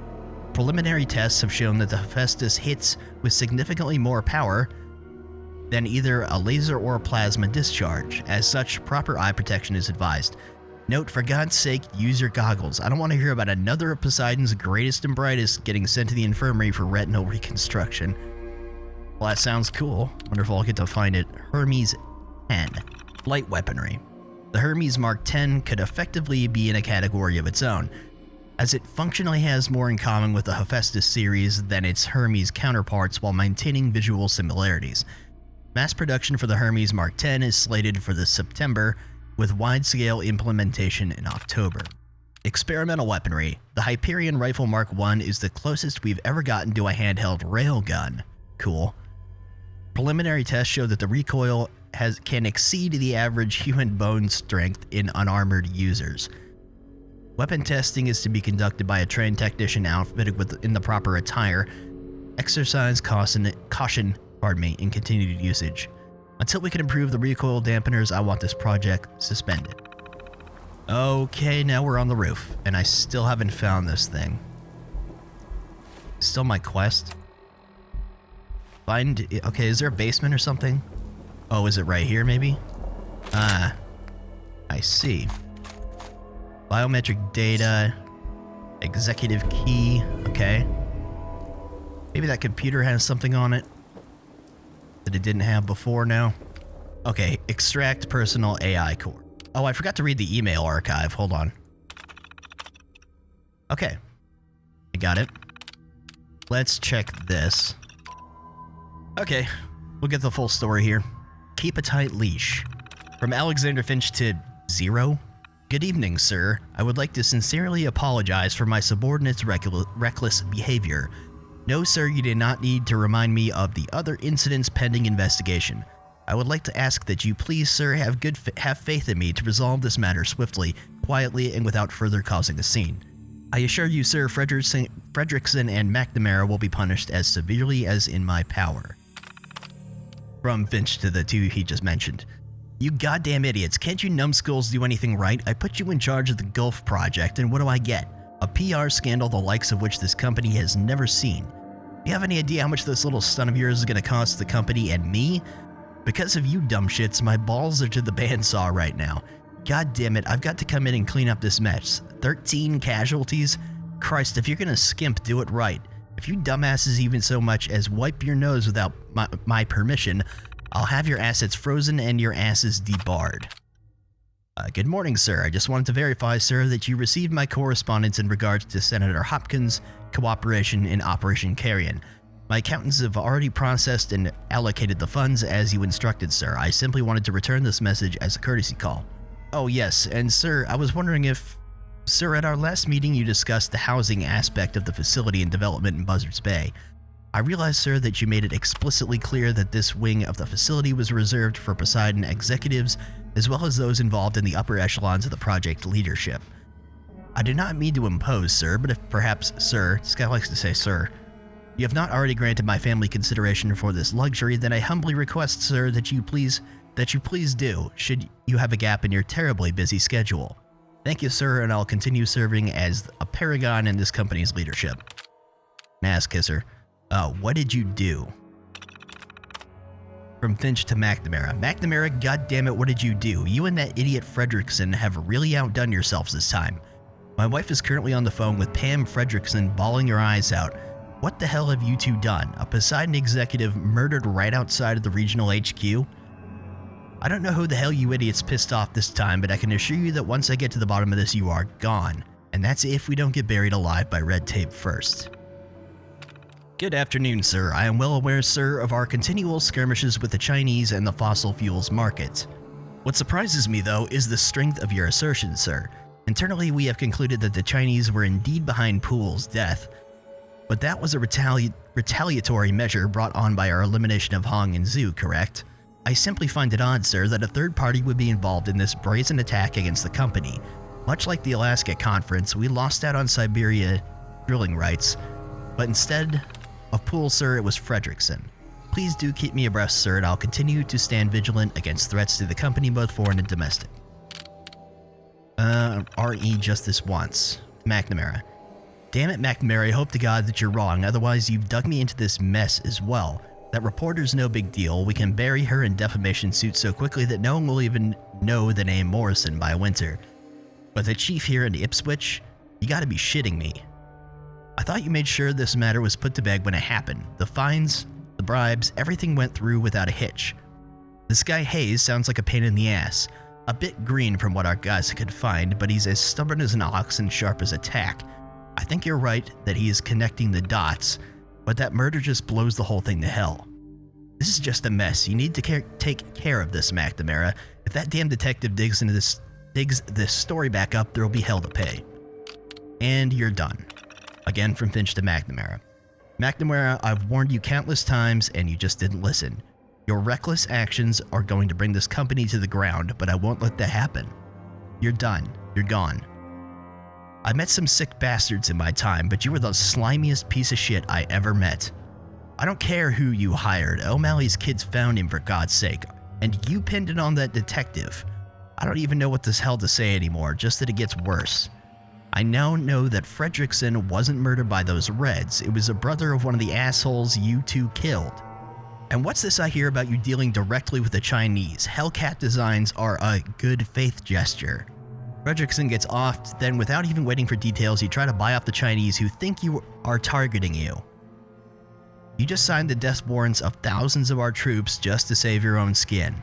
Preliminary tests have shown that the Hephaestus hits with significantly more power than either a laser or a plasma discharge. As such, proper eye protection is advised. Note, for God's sake, use your goggles. I don't want to hear about another of Poseidon's greatest and brightest getting sent to the infirmary for retinal reconstruction. Well, that sounds cool. Wonder if I'll get to find it. Hermes 10. Light weaponry. The Hermes Mark 10 could effectively be in a category of its own, as it functionally has more in common with the Hephaestus series than its Hermes counterparts while maintaining visual similarities. Mass production for the Hermes Mark 10 is slated for this September, with wide-scale implementation in October. Experimental weaponry. The Hyperion Rifle Mark I is the closest we've ever gotten to a handheld railgun. Cool. Preliminary tests show that the recoil can exceed the average human bone strength in unarmored users. Weapon testing is to be conducted by a trained technician outfitted in the proper attire. Exercise caution, in continued usage. Until we can improve the recoil dampeners, I want this project suspended. Okay, now we're on the roof, and I still haven't found this thing. Still my quest. Okay, is there a basement or something? Oh, is it right here, maybe? Ah, I see. Biometric data, executive key, okay. Maybe that computer has something on it that it didn't have before now. Okay, extract personal AI core. Oh, I forgot to read the email archive. Hold on. Okay, I got it. Let's check this. Okay, we'll get the full story here. Keep a tight leash. From Alexander Finch to Zero. Good evening, sir. I would like to sincerely apologize for my subordinate's reckless behavior. No, sir, you did not need to remind me of the other incidents pending investigation. I would like to ask that you please, sir, have faith in me to resolve this matter swiftly, quietly, and without further causing a scene. I assure you, sir, Fredrickson and McNamara will be punished as severely as in my power. From Finch to the two he just mentioned. You goddamn idiots, can't you numbskulls do anything right? I put you in charge of the Gulf Project, and what do I get? A PR scandal the likes of which this company has never seen. Do you have any idea how much this little stunt of yours is going to cost the company and me? Because of you dumb shits, my balls are to the bandsaw right now. God damn it, I've got to come in and clean up this mess. 13 casualties? Christ, if you're gonna skimp, do it right. If you dumbasses even so much as wipe your nose without my permission, I'll have your assets frozen and your asses debarred. Good morning, sir. I just wanted to verify, sir, that you received my correspondence in regards to Senator Hopkins' cooperation in Operation Carrion. My accountants have already processed and allocated the funds as you instructed, sir. I simply wanted to return this message as a courtesy call. Oh, yes, and sir, I was wondering if... Sir, at our last meeting you discussed the housing aspect of the facility and development in Buzzards Bay. I realized, sir, that you made it explicitly clear that this wing of the facility was reserved for Poseidon executives as well as those involved in the upper echelons of the project leadership. I do not mean to impose, sir, but if perhaps, sir, this guy likes to say sir, you have not already granted my family consideration for this luxury, then I humbly request, sir, that you please do, should you have a gap in your terribly busy schedule. Thank you, sir, and I'll continue serving as a paragon in this company's leadership. Ass kisser. What did you do? From Finch to McNamara. McNamara, goddammit, what did you do? You and that idiot Fredrickson have really outdone yourselves this time. My wife is currently on the phone with Pam Fredrickson, bawling her eyes out. What the hell have you two done? A Poseidon executive murdered right outside of the regional HQ? I don't know who the hell you idiots pissed off this time, but I can assure you that once I get to the bottom of this, you are gone. And that's if we don't get buried alive by red tape first. Good afternoon, sir. I am well aware, sir, of our continual skirmishes with the Chinese and the fossil fuels market. What surprises me, though, is the strength of your assertion, sir. Internally, we have concluded that the Chinese were indeed behind Poole's death, but that was a retaliatory measure brought on by our elimination of Hong and Zhu, correct? I simply find it odd, sir, that a third party would be involved in this brazen attack against the company. Much like the Alaska Conference, we lost out on Siberia drilling rights, but instead of Poole, sir, it was Fredrickson. Please do keep me abreast, sir, and I'll continue to stand vigilant against threats to the company, both foreign and domestic. RE just this once. McNamara. Damn it, McNamara, I hope to God that you're wrong, otherwise you've dug me into this mess as well. That reporter's no big deal. We can bury her in defamation suits so quickly that no one will even know the name Morrison by winter. But the chief here in Ipswich? You gotta be shitting me. I thought you made sure this matter was put to bed when it happened. The fines, the bribes, everything went through without a hitch. This guy Hayes sounds like a pain in the ass. A bit green from what our guys could find, but he's as stubborn as an ox and sharp as a tack. I think you're right that he is connecting the dots, but that murder just blows the whole thing to hell. This is just a mess. You need to take care of this, McNamara. If that damn detective digs this story back up, there'll be hell to pay. And you're done. Again from Finch to McNamara. McNamara, I've warned you countless times and you just didn't listen. Your reckless actions are going to bring this company to the ground, but I won't let that happen. You're done. You're gone. I met some sick bastards in my time, but you were the slimiest piece of shit I ever met. I don't care who you hired. O'Malley's kids found him, for God's sake. And you pinned it on that detective. I don't even know what the hell to say anymore, just that it gets worse. I now know that Fredrickson wasn't murdered by those Reds. It was a brother of one of the assholes you two killed. And what's this I hear about you dealing directly with the Chinese? Hellcat designs are a good faith gesture. Fredrickson gets off, then without even waiting for details, you try to buy off the Chinese who think you are targeting you. You just signed the death warrants of thousands of our troops just to save your own skin.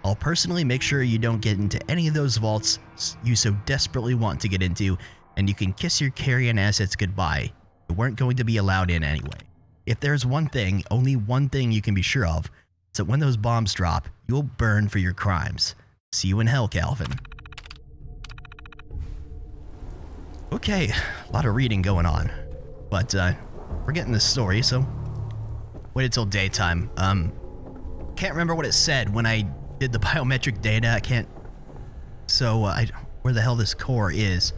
I'll personally make sure you don't get into any of those vaults you so desperately want to get into, and you can kiss your carrion assets goodbye. You weren't going to be allowed in anyway. If there's one thing, only one thing you can be sure of, it's that when those bombs drop, you'll burn for your crimes. See you in hell, Calvin. Okay, a lot of reading going on, but we're getting this story, so waited till daytime. Can't remember what it said when I did the biometric data. I can't. So where the hell this core is?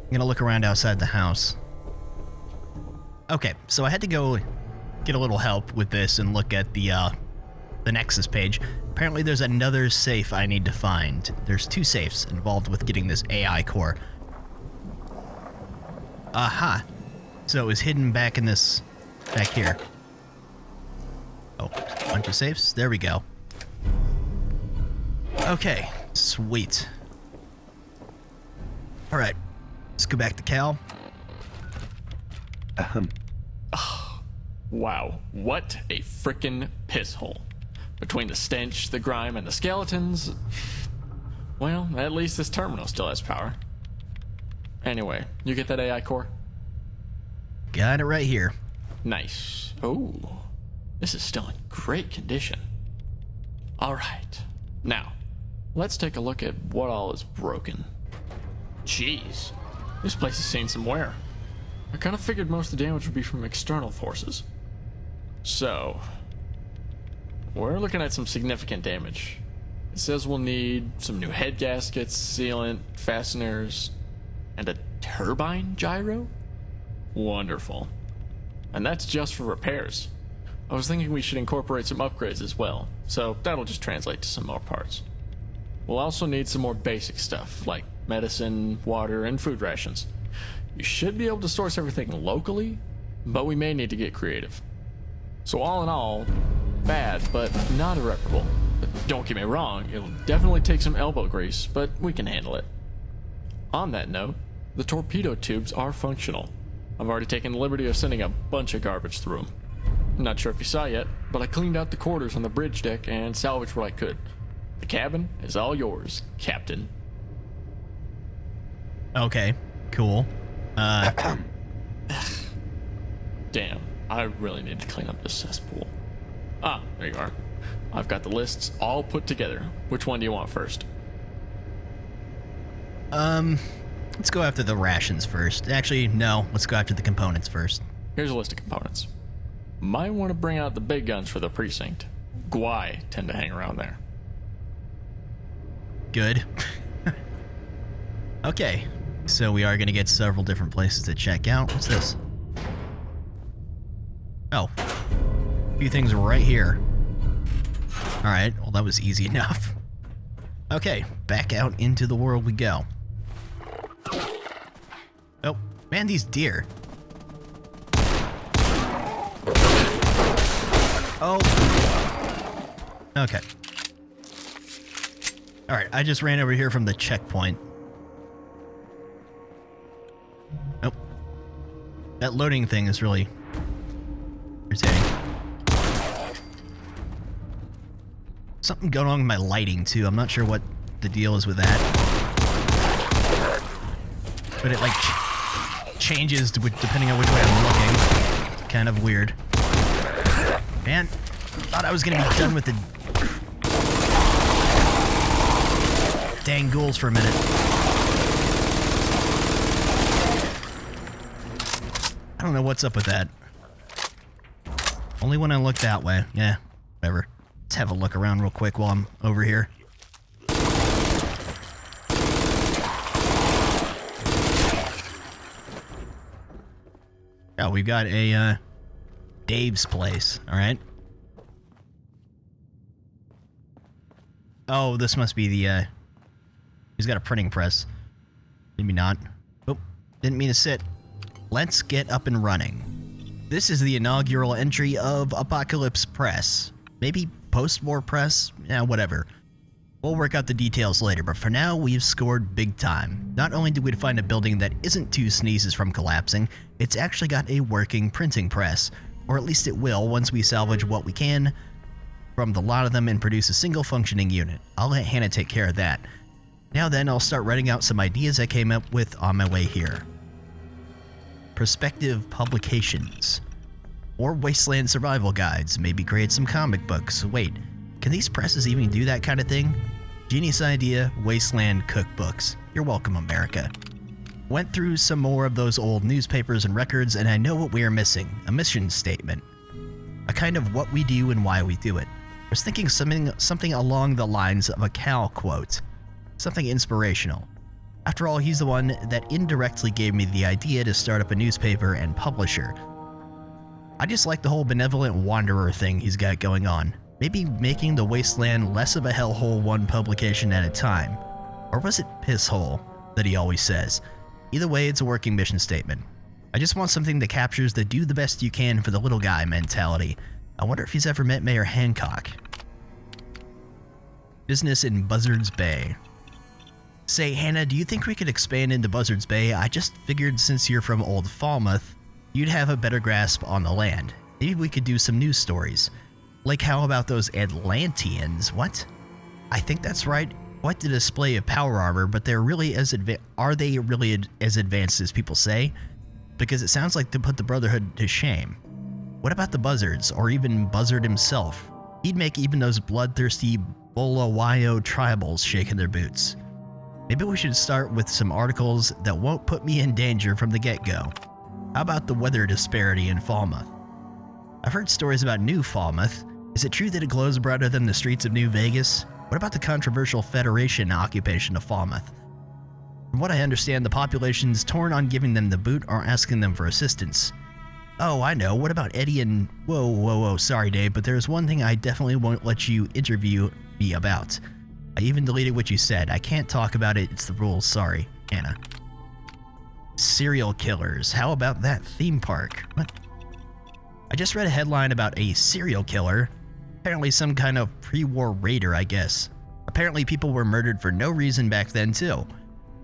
I'm gonna look around outside the house. Okay, so I had to go get a little help with this and look at the Nexus page. Apparently, there's another safe I need to find. There's two safes involved with getting this AI core. Aha! So it was hidden back in this, back here. Oh, bunch of safes. There we go. Okay, sweet. All right, let's go back to Cal. Wow, what a frickin' piss hole. Between the stench, the grime, and the skeletons... Well, at least this terminal still has power. Anyway, you get that AI core? Got it right here. Nice. Oh, this is still in great condition. Alright, now, let's take a look at what all is broken. Jeez, this place has seen some wear. I kind of figured most of the damage would be from external forces. So, we're looking at some significant damage. It says we'll need some new head gaskets, sealant, fasteners, and a turbine gyro? Wonderful. And that's just for repairs. I was thinking we should incorporate some upgrades as well, so that'll just translate to some more parts. We'll also need some more basic stuff, like medicine, water, and food rations. You should be able to source everything locally, but we may need to get creative. So all in all, bad, but not irreparable. But don't get me wrong, it'll definitely take some elbow grease, but we can handle it. On that note, the torpedo tubes are functional. I've already taken the liberty of sending a bunch of garbage through them. Not sure if you saw yet, but I cleaned out the quarters on the bridge deck and salvaged what I could. The cabin is all yours, Captain. Okay, cool. Damn, I really need to clean up this cesspool. Ah, there you are. I've got the lists all put together. Which one do you want first? Let's go after the rations first. Actually, no, let's go after the components first. Here's a list of components. Might want to bring out the big guns for the precinct. Gwai tend to hang around there. Good. Okay, so we are going to get several different places to check out. What's this? Oh, a few things right here. Alright, well that was easy enough. Okay, back out into the world we go. Oh, man, these deer. Oh. Okay. Alright, I just ran over here from the checkpoint. Nope. That loading thing is really irritating. Something going on with my lighting, too. I'm not sure what the deal is with that. But it, like, changes depending on which way I'm looking. It's kind of weird. Man, thought I was going to be done with the dang ghouls for a minute. I don't know what's up with that. Only when I look that way. Yeah, whatever. Let's have a look around real quick while I'm over here. Oh, we've got a, Dave's place, alright? Oh, this must be the, he's got a printing press. Maybe not. Oh, didn't mean to sit. Let's get up and running. This is the inaugural entry of Apocalypse Press. Maybe post-war press? Yeah, whatever. We'll work out the details later, but for now, we've scored big time. Not only did we find a building that isn't two sneezes from collapsing, it's actually got a working printing press. Or at least it will once we salvage what we can from the lot of them and produce a single functioning unit. I'll let Hannah take care of that. Now then, I'll start writing out some ideas I came up with on my way here. Prospective publications. Or wasteland survival guides, maybe create some comic books. Wait, can these presses even do that kind of thing? Genius idea, wasteland cookbooks. You're welcome, America. Went through some more of those old newspapers and records, and I know what we are missing. A mission statement. A kind of what we do and why we do it. I was thinking something along the lines of a Cal quote. Something inspirational. After all, he's the one that indirectly gave me the idea to start up a newspaper and publisher. I just like the whole benevolent wanderer thing he's got going on. Maybe making the wasteland less of a hellhole one publication at a time. Or was it pisshole that he always says? Either way, it's a working mission statement. I just want something that captures the do the best you can for the little guy mentality. I wonder if he's ever met Mayor Hancock. Business in Buzzards Bay. Say, Hannah, do you think we could expand into Buzzards Bay? I just figured since you're from Old Falmouth, you'd have a better grasp on the land. Maybe we could do some news stories. Like how about those Atlanteans? What? I think that's right. Quite the display of power armor, but are they really as advanced as people say? Because it sounds like they put the Brotherhood to shame. What about the Buzzards, or even Buzzard himself? He'd make even those bloodthirsty Bulawayo tribals shake in their boots. Maybe we should start with some articles that won't put me in danger from the get-go. How about the weather disparity in Falmouth? I've heard stories about New Falmouth. Is it true that it glows brighter than the streets of New Vegas? What about the controversial Federation occupation of Falmouth? From what I understand, the population's torn on giving them the boot or asking them for assistance. Oh, I know. What about Eddie and... Whoa. Sorry, Dave, but there's one thing I definitely won't let you interview me about. I even deleted what you said. I can't talk about it. It's the rules. Sorry, Anna. Serial killers. How about that theme park? What? I just read a headline about a serial killer. Apparently some kind of pre-war raider, I guess. Apparently people were murdered for no reason back then, too.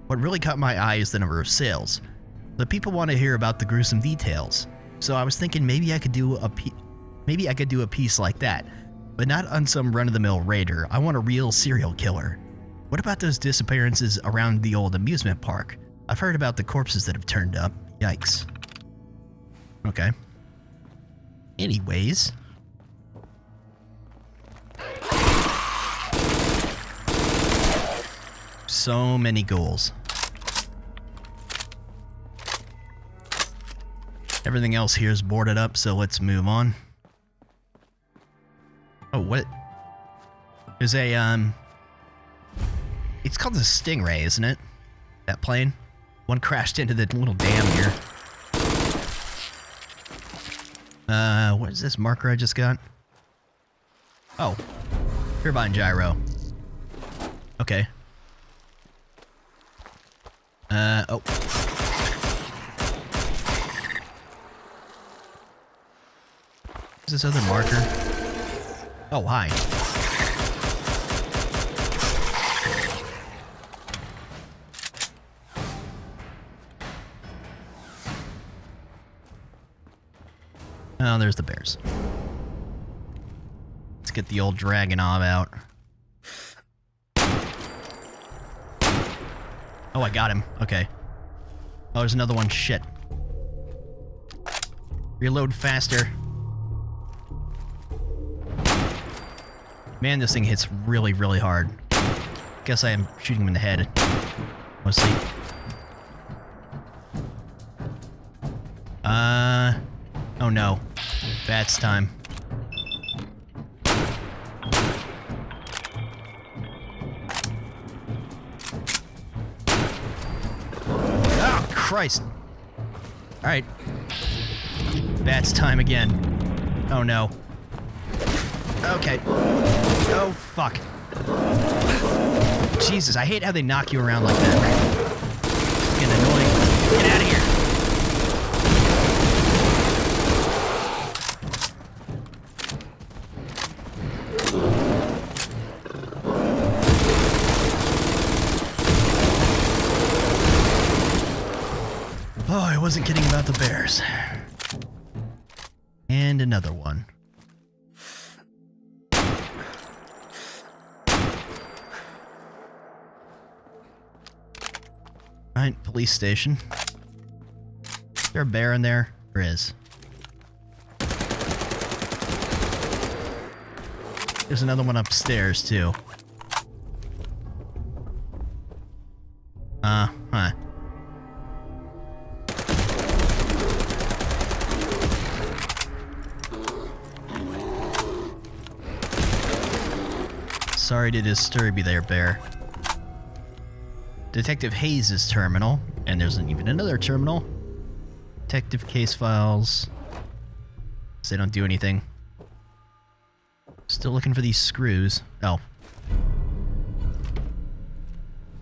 What really caught my eye is the number of sales. The people want to hear about the gruesome details. So I was thinking maybe I could do a piece like that, but not on some run-of-the-mill raider. I want a real serial killer. What about those disappearances around the old amusement park? I've heard about the corpses that have turned up. Yikes. Okay. Anyways. So many ghouls. Everything else here is boarded up, so let's move on. Oh, what? There's a, it's called the Stingray, isn't it? That plane? One crashed into the little dam here. What is this marker I just got? Oh. Turbine gyro. Okay. Oh. What's this other marker? Oh, hi. Oh, there's the bears. Let's get the old dragon knob out. Oh, I got him. Okay. Oh, there's another one. Shit. Reload faster. Man, this thing hits really, really hard. Guess I am shooting him in the head. Mostly. Oh no. Bats time. Oh, Christ. Alright. Bats time again. Oh no. Okay. Oh, fuck. Jesus, I hate how they knock you around like that. Fucking annoying. Get out of here. Oh, I wasn't kidding about the bears. And another one. Alright, police station. Is there a bear in there? There is. There's another one upstairs, too. Huh. Sorry to disturb you there, bear. Detective Hayes' terminal, and there's even another terminal. Detective case files. They don't do anything. Still looking for these screws. Oh.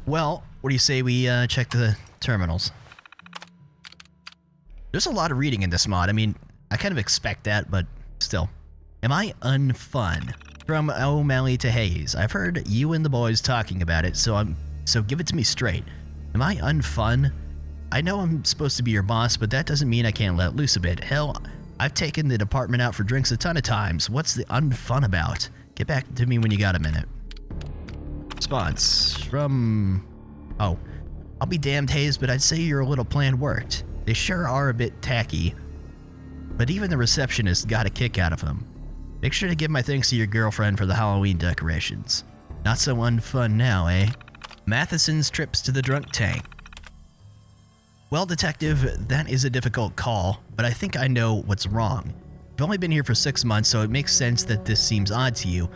Well, what do you say we check the terminals? There's a lot of reading in this mod. I mean, I kind of expect that, but still. Am I unfun? From O'Malley to Hayes. I've heard you and the boys talking about it, so give it to me straight. Am I unfun? I know I'm supposed to be your boss, but that doesn't mean I can't let loose a bit. Hell, I've taken the department out for drinks a ton of times. What's the unfun about? Get back to me when you got a minute. Response from... Oh. I'll be damned, Hayes, but I'd say your little plan worked. They sure are a bit tacky, but even the receptionist got a kick out of them. Make sure to give my thanks to your girlfriend for the Halloween decorations. Not so unfun now, eh? Matheson's trips to the drunk tank. Well, Detective, that is a difficult call, but I think I know what's wrong. I've only been here for 6 months, so it makes sense that this seems odd to you.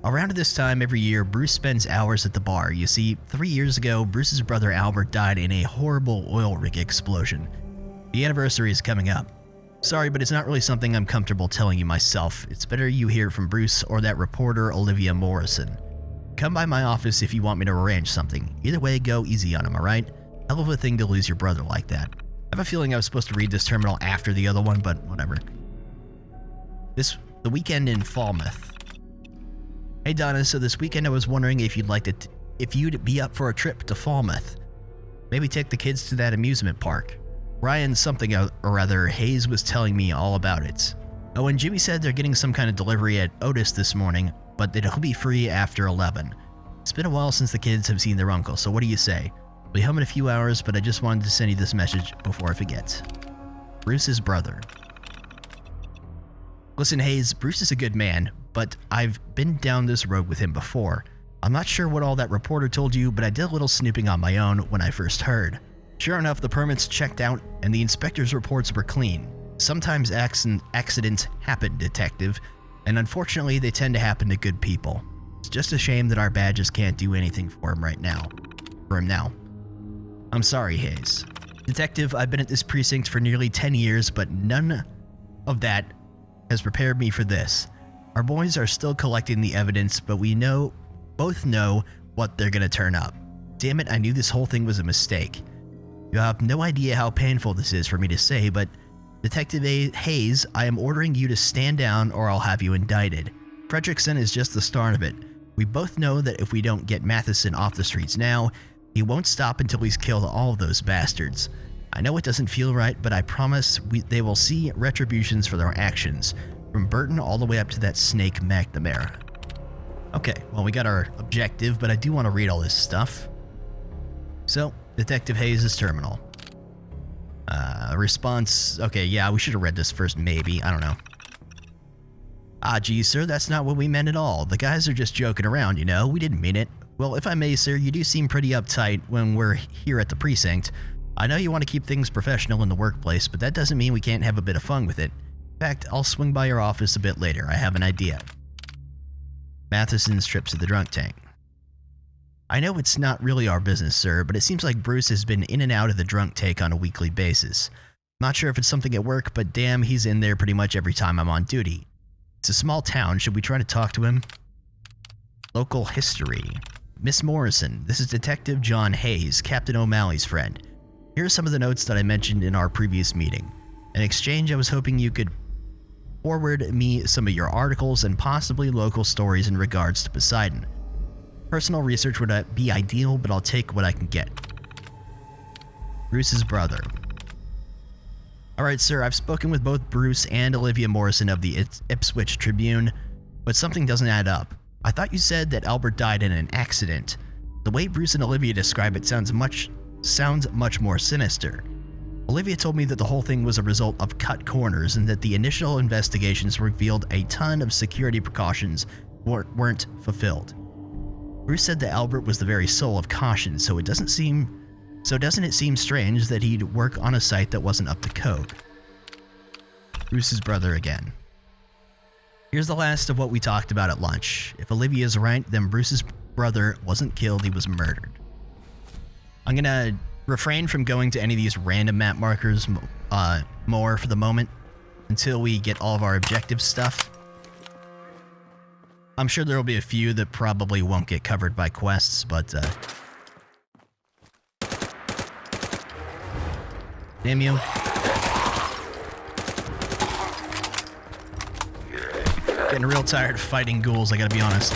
Around this time every year, Bruce spends hours at the bar. You see, 3 years ago, Bruce's brother Albert died in a horrible oil rig explosion. The anniversary is coming up. Sorry, but it's not really something I'm comfortable telling you myself. It's better you hear from Bruce or that reporter Olivia Morrison. Come by my office if you want me to arrange something. Either way, go easy on him, alright? Hell of a thing to lose your brother like that. I have a feeling I was supposed to read this terminal after the other one, but whatever. The weekend in Falmouth. Hey Donna, so this weekend I was wondering if you'd be up for a trip to Falmouth. Maybe take the kids to that amusement park. Ryan something or other, Hayes was telling me all about it. Oh, and Jimmy said they're getting some kind of delivery at Otis this morning, but it'll be free after 11. It's been a while since the kids have seen their uncle, so what do you say? I'll be home in a few hours, but I just wanted to send you this message before I forget. Bruce's brother. Listen, Hayes, Bruce is a good man, but I've been down this road with him before. I'm not sure what all that reporter told you, but I did a little snooping on my own when I first heard. Sure enough, the permits checked out and the inspector's reports were clean. Sometimes accidents happen, Detective, and unfortunately they tend to happen to good people. It's just a shame that our badges can't do anything for him now. I'm sorry, Hayes. Detective, I've been at this precinct for nearly 10 years, but none of that has prepared me for this. Our boys are still collecting the evidence, but we both know what they're gonna turn up. Damn it, I knew this whole thing was a mistake. You have no idea how painful this is for me to say, but Detective Hayes, I am ordering you to stand down or I'll have you indicted. Fredrickson is just the start of it. We both know that if we don't get Matheson off the streets now, he won't stop until he's killed all of those bastards. I know it doesn't feel right, but I promise they will see retributions for their actions, from Burton all the way up to that snake McNamara. Okay, well we got our objective, but I do want to read all this stuff. So, Detective Hayes' terminal. Response, okay, yeah, we should have read this first, maybe, I don't know. Ah, geez, sir, that's not what we meant at all. The guys are just joking around, you know, we didn't mean it. Well, if I may, sir, you do seem pretty uptight when we're here at the precinct. I know you want to keep things professional in the workplace, but that doesn't mean we can't have a bit of fun with it. In fact, I'll swing by your office a bit later. I have an idea. Matheson's trips to the drunk tank. I know it's not really our business, sir, but it seems like Bruce has been in and out of the drunk tank on a weekly basis. Not sure if it's something at work, but damn, he's in there pretty much every time I'm on duty. It's a small town. Should we try to talk to him? Local history. Miss Morrison, this is Detective John Hayes, Captain O'Malley's friend. Here are some of the notes that I mentioned in our previous meeting. In exchange, I was hoping you could forward me some of your articles and possibly local stories in regards to Poseidon. Personal research would be ideal, but I'll take what I can get. Bruce's brother. Alright, sir, I've spoken with both Bruce and Olivia Morrison of the Ipswich Tribune, but something doesn't add up. I thought you said that Albert died in an accident. The way Bruce and Olivia describe it sounds much more sinister. Olivia told me that the whole thing was a result of cut corners and that the initial investigations revealed a ton of security precautions weren't fulfilled. Bruce said that Albert was the very soul of caution, so doesn't it seem strange that he'd work on a site that wasn't up to code? Bruce's brother again. Here's the last of what we talked about at lunch. If Olivia's right, then Bruce's brother wasn't killed, he was murdered. I'm gonna refrain from going to any of these random map markers more for the moment until we get all of our objective stuff. I'm sure there will be a few that probably won't get covered by quests, but damn you. Getting real tired of fighting ghouls, I gotta be honest.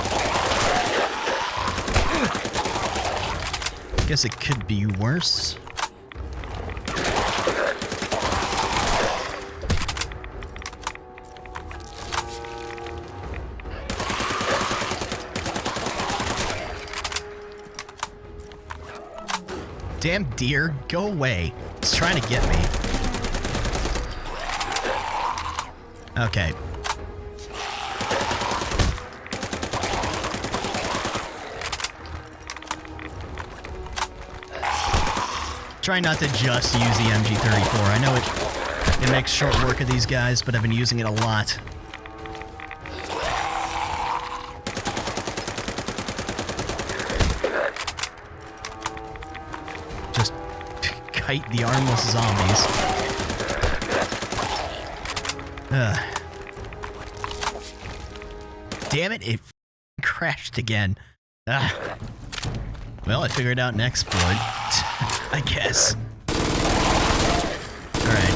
Guess it could be worse. Damn deer, go away. It's trying to get me. Okay. Try not to just use the MG34. I know it makes short work of these guys, but I've been using it a lot. Just kite the armless zombies. Damn it, it crashed again. Well, I figured out an exploit, I guess. Alright.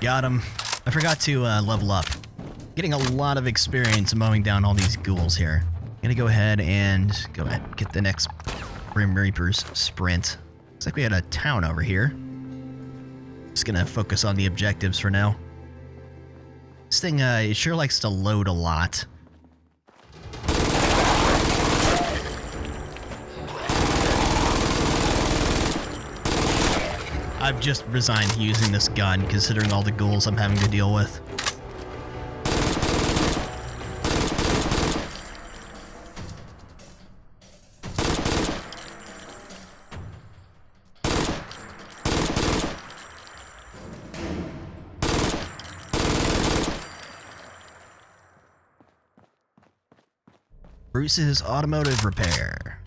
Got him. I forgot to level up. Getting a lot of experience mowing down all these ghouls here. Gonna go ahead and get the next Grim Reaper's sprint. Looks like we had a town over here. Just gonna focus on the objectives for now. This thing, it sure likes to load a lot. I've just resigned to using this gun, considering all the ghouls I'm having to deal with. Bruce's Automotive Repair.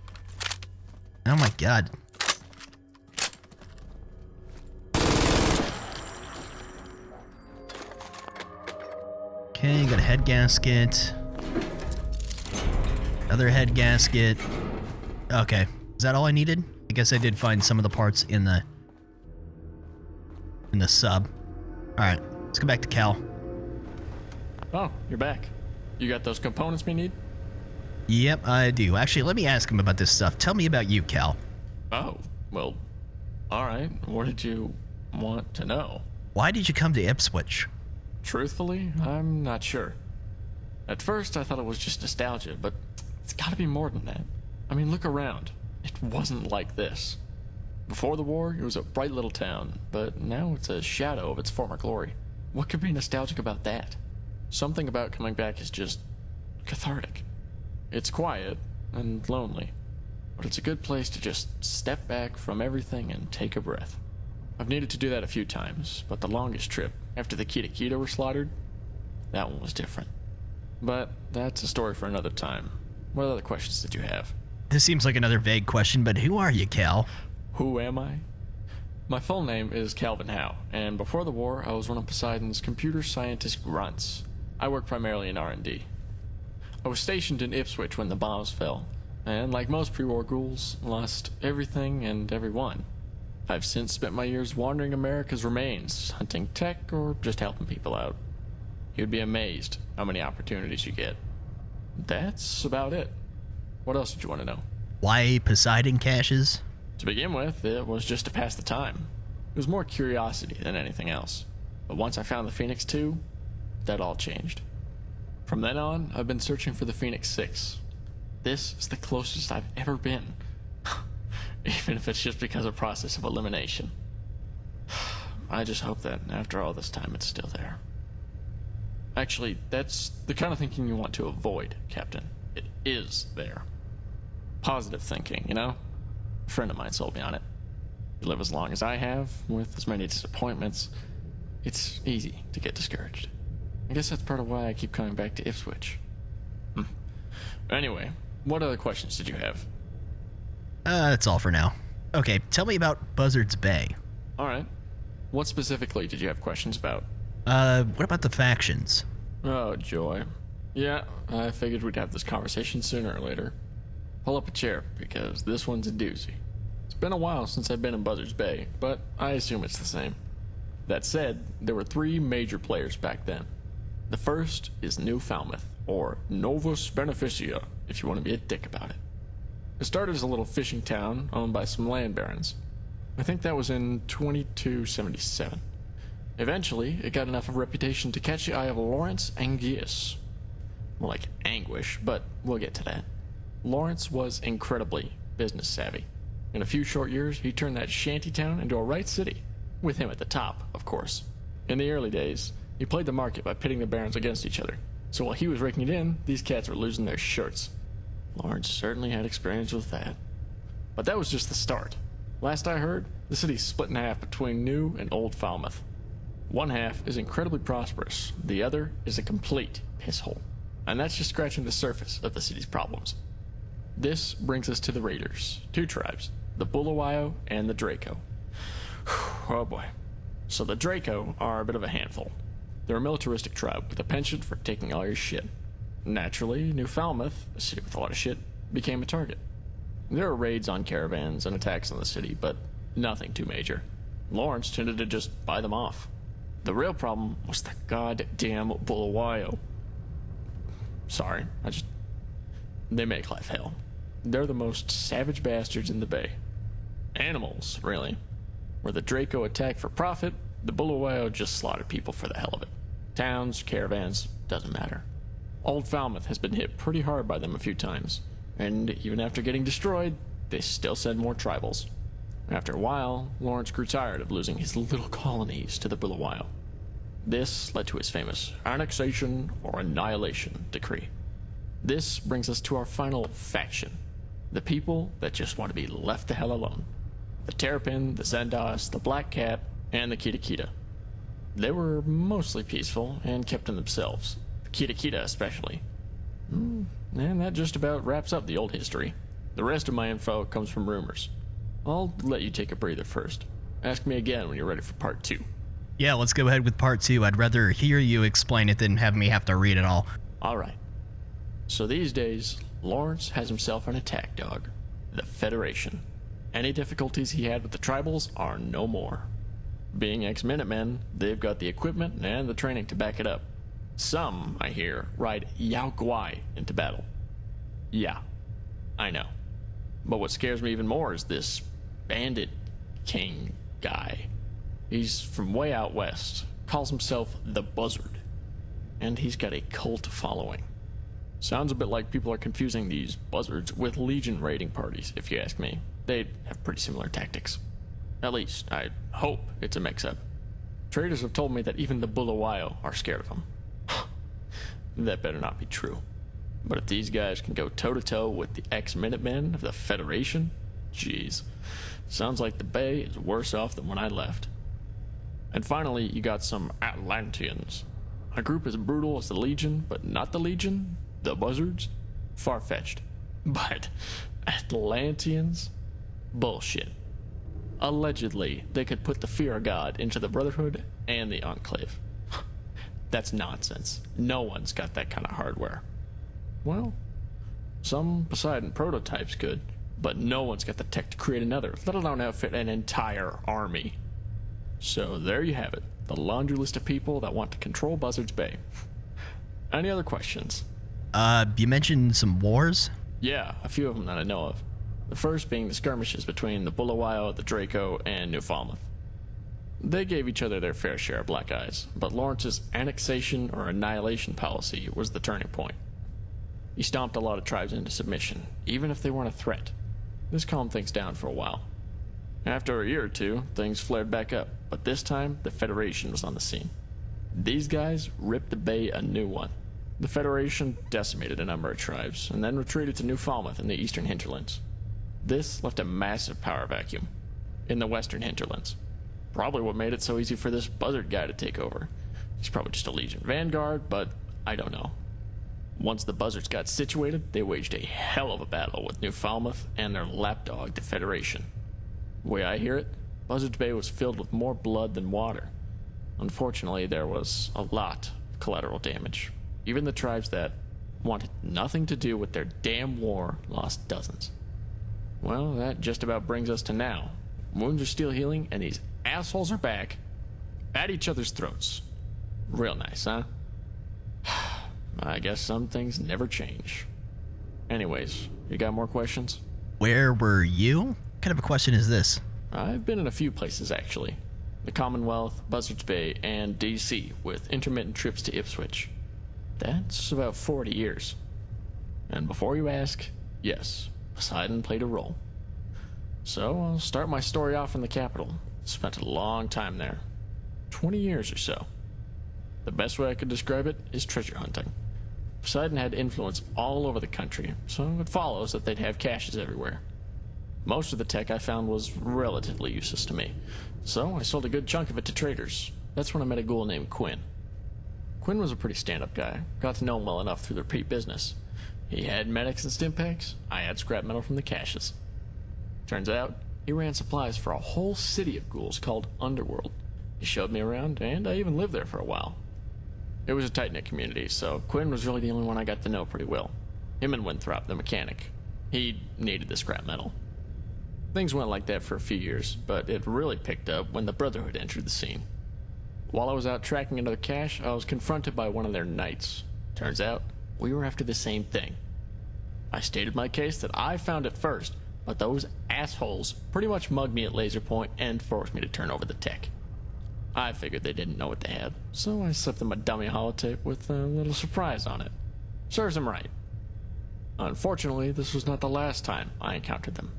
Oh my god. Okay, got a head gasket. Another head gasket. Okay, is that all I needed? I guess I did find some of the parts in the sub. Alright, let's go back to Cal. Oh, you're back. You got those components we need? Yep, I do. Actually, let me ask him about this stuff. Tell me about you, Cal. Oh, well, alright. What did you want to know? Why did you come to Ipswich? Truthfully, I'm not sure. At first, I thought it was just nostalgia, but it's gotta be more than that. I mean, look around. It wasn't like this. Before the war, it was a bright little town, but now it's a shadow of its former glory. What could be nostalgic about that? Something about coming back is just cathartic. It's quiet and lonely, but it's a good place to just step back from everything and take a breath. I've needed to do that a few times, but the longest trip, after the Kita were slaughtered, that one was different. But that's a story for another time. What other questions did you have? This seems like another vague question, but who are you, Cal? Who am I? My full name is Calvin Howe, and before the war, I was one of Poseidon's computer scientist grunts. I work primarily in R&D. I was stationed in Ipswich when the bombs fell, and like most pre-war ghouls, lost everything and everyone. I've since spent my years wandering America's remains, hunting tech or just helping people out. You'd be amazed how many opportunities you get. That's about it. What else did you want to know? Why Poseidon caches? To begin with, it was just to pass the time. It was more curiosity than anything else. But once I found the Phoenix 2, that all changed. From then on, I've been searching for the Phoenix 6. This is the closest I've ever been. Even if it's just because of process of elimination. I just hope that after all this time it's still there. Actually, that's the kind of thinking you want to avoid, Captain. It is there. Positive thinking, you know? A friend of mine sold me on it. You live as long as I have, with as many disappointments, it's easy to get discouraged. I guess that's part of why I keep coming back to Ipswich. Anyway, what other questions did you have? That's all for now. Okay, tell me about Buzzards Bay. Alright. What specifically did you have questions about? What about the factions? Oh, joy. Yeah, I figured we'd have this conversation sooner or later. Pull up a chair, because this one's a doozy. It's been a while since I've been in Buzzards Bay, but I assume it's the same. That said, there were 3 major players back then. The first is New Falmouth, or Novus Beneficia, if you want to be a dick about it. It started as a little fishing town owned by some land barons. I think that was in 2277. Eventually, it got enough of a reputation to catch the eye of Lawrence Anguius. More like Anguish, but we'll get to that. Lawrence was incredibly business savvy. In a few short years, he turned that shanty town into a right city, with him at the top, of course. In the early days, he played the market by pitting the barons against each other, so while he was raking it in, these cats were losing their shirts. Lawrence certainly had experience with that. But that was just the start. Last I heard, the city's split in half between New and Old Falmouth. One half is incredibly prosperous, the other is a complete pisshole. And that's just scratching the surface of the city's problems. This brings us to the Raiders, two tribes, the Bulawayo and the Draco. Oh boy. So the Draco are a bit of a handful. They're a militaristic tribe with a penchant for taking all your shit. Naturally, New Falmouth, a city with a lot of shit, became a target. There were raids on caravans and attacks on the city, but nothing too major. Lawrence tended to just buy them off. The real problem was the goddamn Bulawayo. Sorry, they make life hell. They're the most savage bastards in the bay. Animals, really. Where the Draco attacked for profit, the Bulawayo just slaughtered people for the hell of it. Towns, caravans, doesn't matter. Old Falmouth has been hit pretty hard by them a few times, and even after getting destroyed, they still send more tribals. After a while, Lawrence grew tired of losing his little colonies to the Bulawayo. This led to his famous annexation or annihilation decree. This brings us to our final faction, the people that just want to be left the hell alone. The Terrapin, the Zendos, the Black Cat, and the Kitakita. They were mostly peaceful and kept to themselves, the Kitakita especially. And that just about wraps up the old history. The rest of my info comes from rumors. I'll let you take a breather first. Ask me again when you're ready for part 2. Yeah, let's go ahead with part 2. I'd rather hear you explain it than have me have to read it all. Alright. So these days, Lawrence has himself an attack dog, the Federation. Any difficulties he had with the tribals are no more. Being ex-Minutemen, they've got the equipment and the training to back it up. Some, I hear, ride Yao Guai into battle. Yeah, I know. But what scares me even more is this Bandit King guy. He's from way out west, calls himself the Buzzard, and he's got a cult following. Sounds a bit like people are confusing these buzzards with Legion raiding parties, if you ask me. They have pretty similar tactics. At least, I hope it's a mix-up. Traders have told me that even the Bulawayo are scared of him. That better not be true. But if these guys can go toe-to-toe with the ex-Minutemen of the Federation, geez, sounds like the Bay is worse off than when I left. And finally, you got some Atlanteans. A group as brutal as the Legion, but not the Legion, the Buzzards. Far-fetched. But Atlanteans? Bullshit. Allegedly, they could put the fear of God into the Brotherhood and the Enclave. That's nonsense. No one's got that kind of hardware. Well, some Poseidon prototypes could, but no one's got the tech to create another, let alone outfit an entire army. So there you have it, the laundry list of people that want to control Buzzards Bay. Any other questions? You mentioned some wars? Yeah, a few of them that I know of. The first being the skirmishes between the Bulawayo, the Draco, and New Falmouth. They gave each other their fair share of black eyes, but Lawrence's annexation or annihilation policy was the turning point. He stomped a lot of tribes into submission, even if they weren't a threat. This calmed things down for a while. After a year or two, things flared back up, but this time, the Federation was on the scene. These guys ripped the Bay a new one. The Federation decimated a number of tribes, and then retreated to New Falmouth in the eastern hinterlands. This left a massive power vacuum in the western hinterlands. Probably what made it so easy for this Buzzard guy to take over. He's probably just a Legion vanguard, but I don't know. Once the Buzzards got situated, they waged a hell of a battle with New Falmouth and their lapdog, the Federation. The way I hear it, Buzzards Bay was filled with more blood than water. Unfortunately, there was a lot of collateral damage. Even the tribes that wanted nothing to do with their damn war lost dozens. Well, that just about brings us to now. Wounds are still healing, and these assholes are back at each other's throats. Real nice, huh? I guess some things never change. Anyways, you got more questions? Where were you? What kind of a question is this? I've been in a few places, actually. The Commonwealth, Buzzards Bay, and DC, with intermittent trips to Ipswich. That's about 40 years. And before you ask, yes, Poseidon played a role. So I'll start my story off in the capital. Spent a long time there. 20 years or so. The best way I could describe it is treasure hunting. Poseidon had influence all over the country, so it follows that they'd have caches everywhere. Most of the tech I found was relatively useless to me, so I sold a good chunk of it to traders. That's when I met a ghoul named Quinn. Quinn was a pretty stand-up guy. Got to know him well enough through the repeat business. He had medics and stim packs. I had scrap metal from the caches. Turns out, he ran supplies for a whole city of ghouls called Underworld. He showed me around, and I even lived there for a while. It was a tight-knit community, so Quinn was really the only one I got to know pretty well. Him and Winthrop, the mechanic. He needed the scrap metal. Things went like that for a few years, but it really picked up when the Brotherhood entered the scene. While I was out tracking another cache, I was confronted by one of their knights. Turns out, we were after the same thing. I stated my case that I found it first, but those assholes pretty much mugged me at laser point and forced me to turn over the tech. I figured they didn't know what they had, so I slipped them a dummy holotape with a little surprise on it. Serves them right. Unfortunately, this was not the last time I encountered them.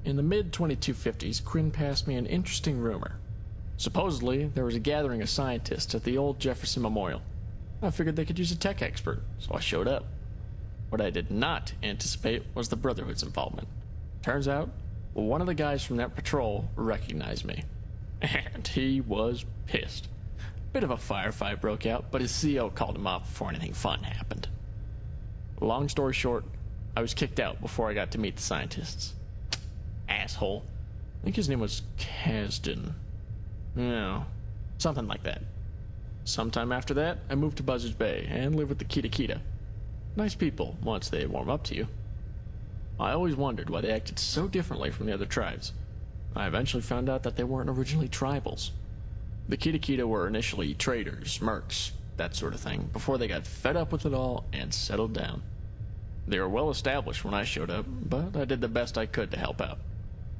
In the mid-2250s, Quinn passed me an interesting rumor. Supposedly, there was a gathering of scientists at the old Jefferson Memorial. I figured they could use a tech expert, so I showed up. What I did not anticipate was the Brotherhood's involvement. Turns out, one of the guys from that patrol recognized me. And he was pissed. Bit of a firefight broke out, but his CO called him off before anything fun happened. Long story short, I was kicked out before I got to meet the scientists. Asshole. I think his name was Kasdan. No, something like that. Sometime after that, I moved to Buzzards Bay and lived with the Kita. Nice people once they warm up to you. I always wondered why they acted so differently from the other tribes. I eventually found out that they weren't originally tribals. The Kita were initially traders, mercs, that sort of thing, before they got fed up with it all and settled down. They were well established when I showed up, but I did the best I could to help out.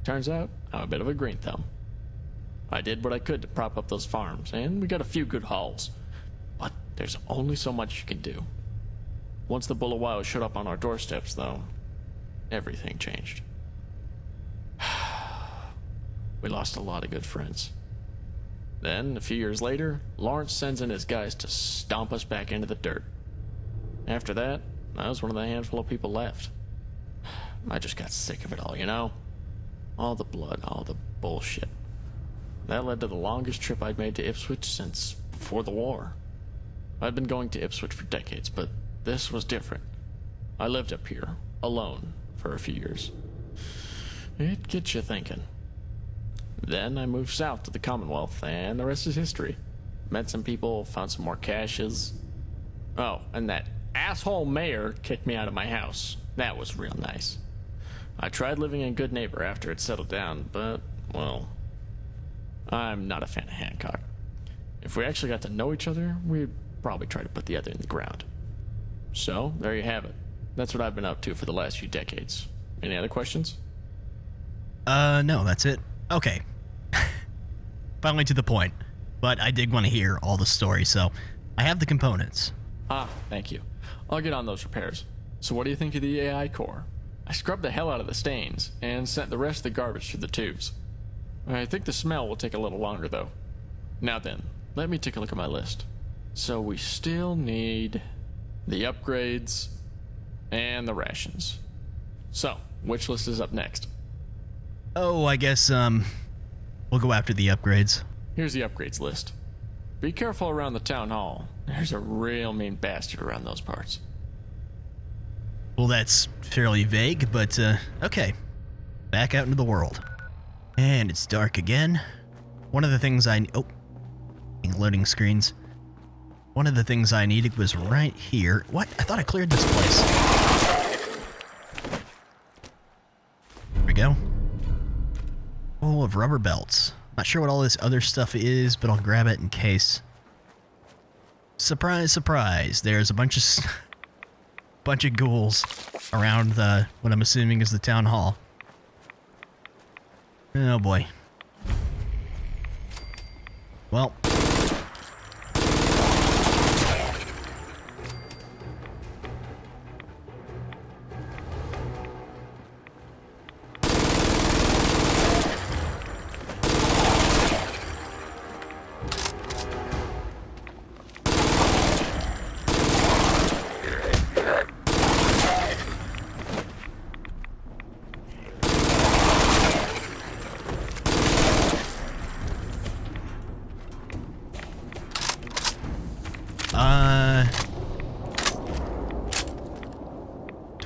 Turns out, I'm a bit of a green thumb. I did what I could to prop up those farms, and we got a few good hauls. But there's only so much you can do. Once the Bulawayo showed up on our doorsteps, though, everything changed. We lost a lot of good friends. Then, a few years later, Lawrence sends in his guys to stomp us back into the dirt. After that, I was one of the handful of people left. I just got sick of it all, you know? All the blood, all the bullshit. That led to the longest trip I'd made to Ipswich since before the war. I'd been going to Ipswich for decades, but this was different. I lived up here, alone, for a few years. It gets you thinking. Then I moved south to the Commonwealth, and the rest is history. Met some people, found some more caches. Oh, and that asshole mayor kicked me out of my house. That was real nice. I tried living in Good Neighbor after it settled down, but, well, I'm not a fan of Hancock. If we actually got to know each other, we'd probably try to put the other in the ground. So, there you have it. That's what I've been up to for the last few decades. Any other questions? No, that's it. Okay. Finally to the point. But I did want to hear all the story, so I have the components. Ah, thank you. I'll get on those repairs. So what do you think of the AI core? I scrubbed the hell out of the stains and sent the rest of the garbage through the tubes. I think the smell will take a little longer, though. Now then, let me take a look at my list. So we still need the upgrades and the rations. So, which list is up next? Oh, I guess, we'll go after the upgrades. Here's the upgrades list. Be careful around the town hall. There's a real mean bastard around those parts. Well, that's fairly vague, but, okay. Back out into the world. And it's dark again. One of the things loading screens. One of the things I needed was right here. What? I thought I cleared this place. There we go. Full of rubber belts. Not sure what all this other stuff is, but I'll grab it in case. Surprise, surprise. There's a bunch of ghouls around what I'm assuming is the town hall. Oh boy. Well.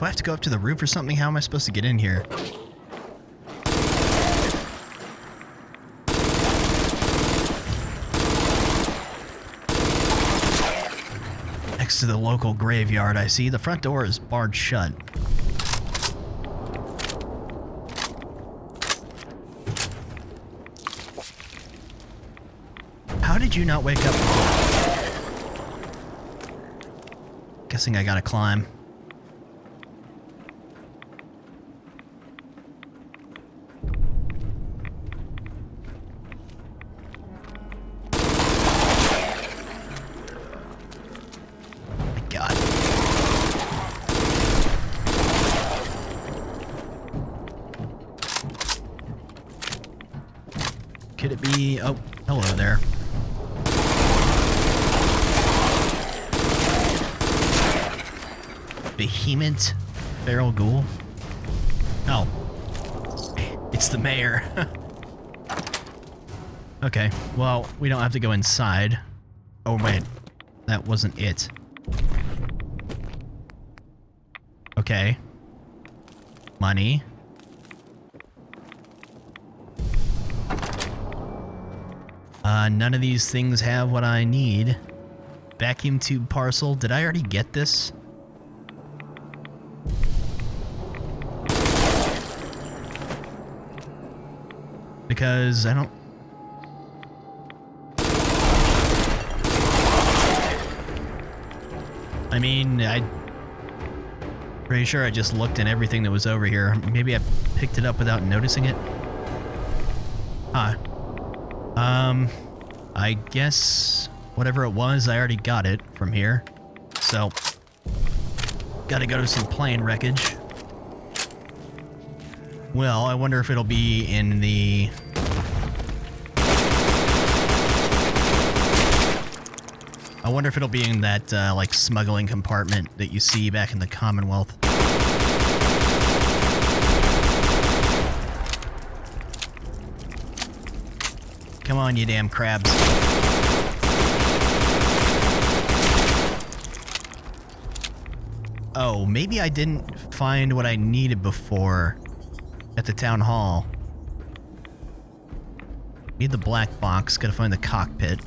I have to go up to the roof or something? How am I supposed to get in here? Next to the local graveyard, I see. The front door is barred shut. How did you not wake up? Guessing I gotta climb. My God. Could it be? Oh, hello there. Behemoth feral ghoul? Oh. It's the mayor. Okay, well, we don't have to go inside. Oh, wait. That wasn't it. Okay. Money. None of these things have what I need. Vacuum tube parcel. Did I already get this? Because I don't... I mean, pretty sure I just looked at everything that was over here. Maybe I picked it up without noticing it. Huh. I guess whatever it was, I already got it from here. So, gotta go to some plane wreckage. Well, I wonder if it'll be in the... I wonder if it'll be in that, like, smuggling compartment that you see back in the Commonwealth. Come on, you damn crabs. Oh, maybe I didn't find what I needed before at the town hall. Need the black box, gotta find the cockpit.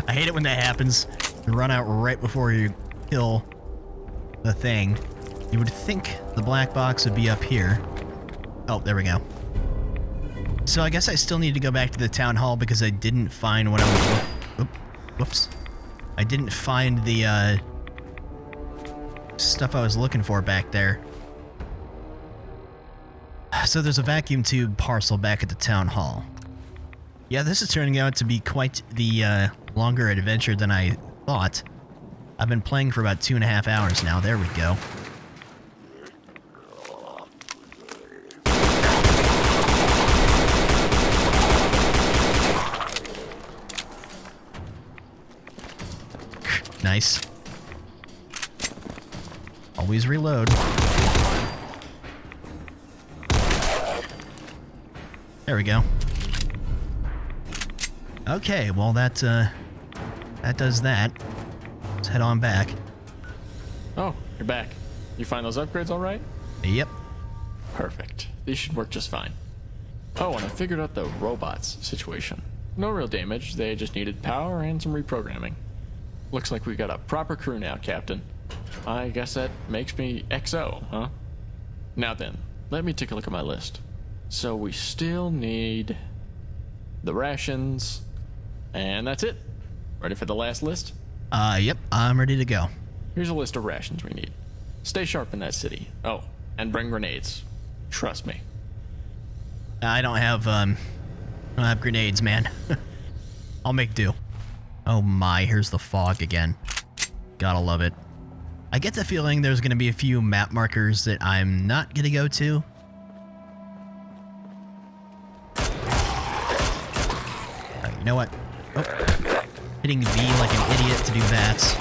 I hate it when that happens. You run out right before you kill the thing. You would think the black box would be up here. Oh, there we go. So I guess I still need to go back to the town hall because I didn't find what I was... Whoops. I didn't find the stuff I was looking for back there. So there's a vacuum tube parcel back at the town hall. Yeah, this is turning out to be quite the longer adventure than I thought. I've been playing for about 2.5 hours now. There we go. Nice. Always reload. There we go. Okay, well that does that. Let's head on back. Oh, you're back. You find those upgrades all right? Yep. Perfect. These should work just fine. Oh, and I figured out the robots situation. No real damage, they just needed power and some reprogramming. Looks like we got a proper crew now, Captain. I guess that makes me XO, huh? Now then, let me take a look at my list. So we still need the rations, and that's it. Ready for the last list? Yep, I'm ready to go. Here's a list of rations we need. Stay sharp in that city. Oh, and bring grenades. Trust me. I don't have grenades, man. I'll make do. Oh my, here's the fog again. Gotta love it. I get the feeling there's going to be a few map markers that I'm not going to go to. You know what? Oh. Hitting V like an idiot to do VATS.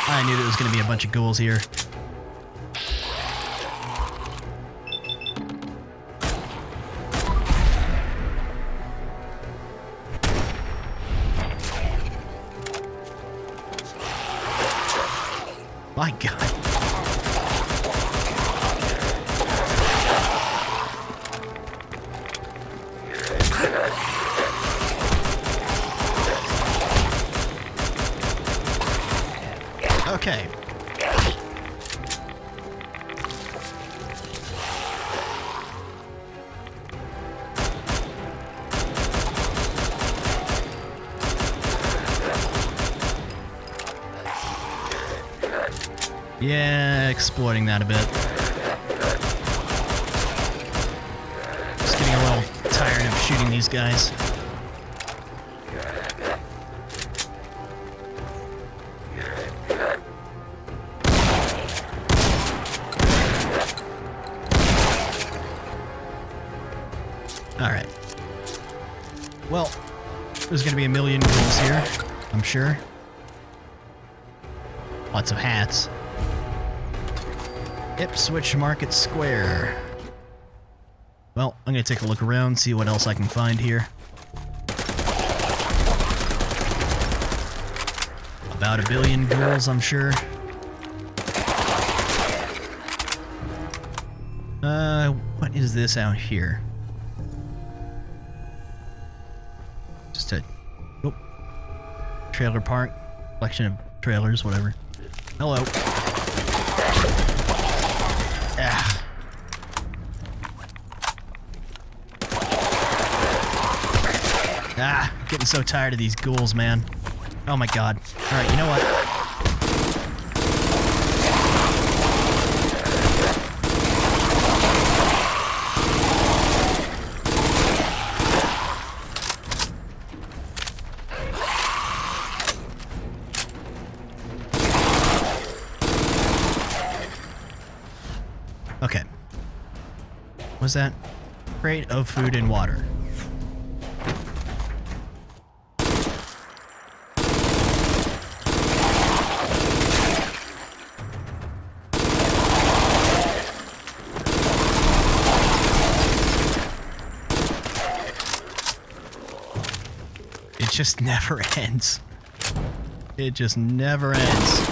I knew there was going to be a bunch of ghouls here. My God. Okay. Yeah, exploiting that a bit. Just getting a little tired of shooting these guys. Alright. Well, there's gonna be a million ghouls here, I'm sure. Lots of hats. Ipswich Market Square. Well, I'm gonna take a look around, see what else I can find here. About a billion ghouls, I'm sure. What is this out here? Just a trailer park, collection of trailers, whatever. Hello. Ah. Ah, getting so tired of these ghouls, man. Oh my God. Alright, you know what? Okay. What's that? Crate of food and water. It just never ends. It just never ends.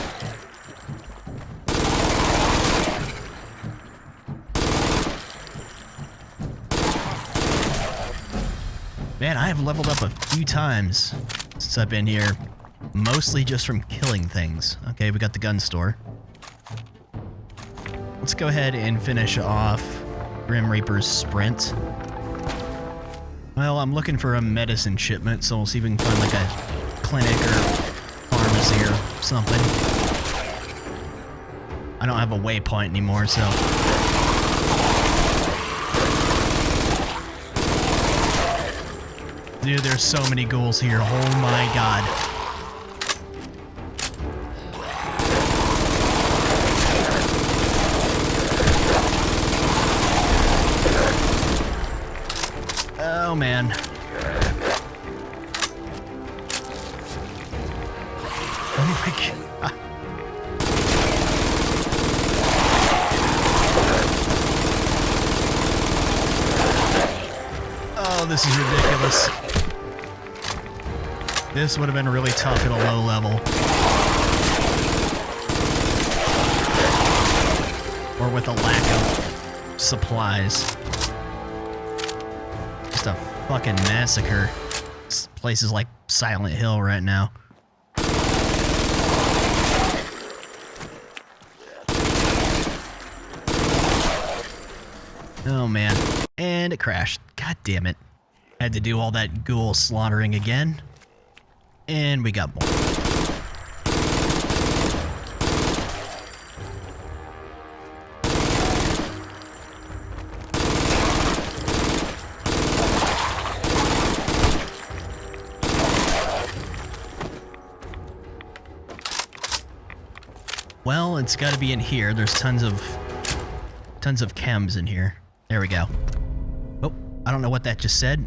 Man, I have leveled up a few times since I've been here, mostly just from killing things. Okay, we got the gun store. Let's go ahead and finish off Grim Reaper's sprint. Well, I'm looking for a medicine shipment, so we'll see if we can find like a clinic or pharmacy or something. I don't have a waypoint anymore, so... Dude, there's so many ghouls here. Oh my God. Oh man. Oh my God. Oh, this is ridiculous. This would have been really tough at a low level. Or with a lack of supplies. Just a fucking massacre. This place is like Silent Hill right now. Oh man. And it crashed. God damn it. Had to do all that ghoul slaughtering again. And we got more. Well, it's got to be in here. There's tons of chems in here. There we go. Oh, I don't know what that just said.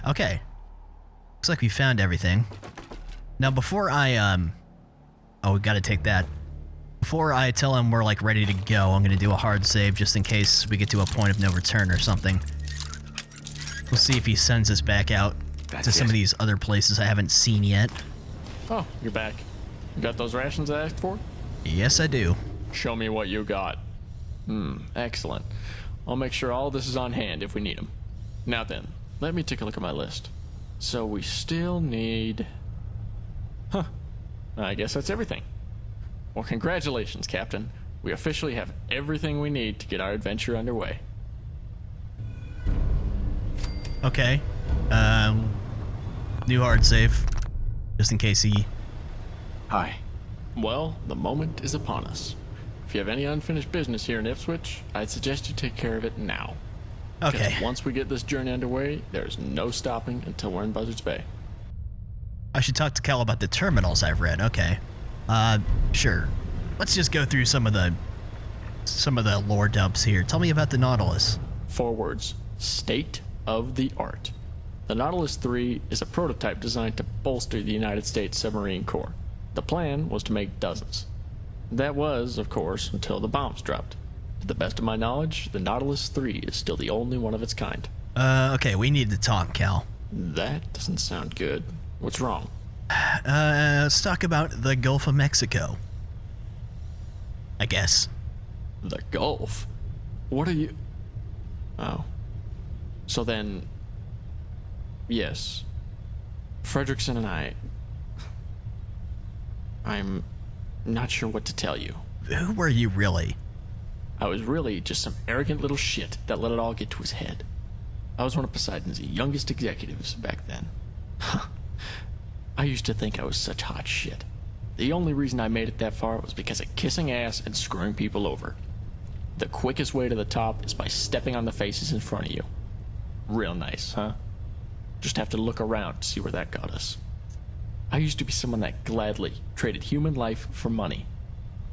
Okay. Looks like we found everything. Now, before I, oh, we gotta take that. Before I tell him we're, like, ready to go, I'm gonna do a hard save just in case we get to a point of no return or something. We'll see if he sends us back out to some of these other places I haven't seen yet. Oh, you're back. You got those rations I asked for? Yes, I do. Show me what you got. Excellent. I'll make sure all this is on hand if we need them. Now then, let me take a look at my list. So we still need... I guess that's everything. Well, congratulations, Captain. We officially have everything we need to get our adventure underway. Okay. New hard save. Just in case he... Hi. Well, the moment is upon us. If you have any unfinished business here in Ipswich, I'd suggest you take care of it now. Okay. Because once we get this journey underway, there's no stopping until we're in Buzzards Bay. I should talk to Cal about the terminals I've read. Okay. Sure. Let's just go through some of the lore dumps here. Tell me about the Nautilus. 4 words. State of the art. The Nautilus 3 is a prototype designed to bolster the United States Submarine Corps. The plan was to make dozens. That was, of course, until the bombs dropped. To the best of my knowledge, the Nautilus 3 is still the only one of its kind. Okay, we need to talk, Cal. That doesn't sound good. What's wrong? Let's talk about the Gulf of Mexico. I guess. The Gulf? What are you... Oh. So then... Yes. Fredrickson and I'm not sure what to tell you. Who were you really? I was really just some arrogant little shit that let it all get to his head. I was one of Poseidon's youngest executives back then. I used to think I was such hot shit. The only reason I made it that far was because of kissing ass and screwing people over. The quickest way to the top is by stepping on the faces in front of you. Real nice, huh? Just have to look around to see where that got us. I used to be someone that gladly traded human life for money.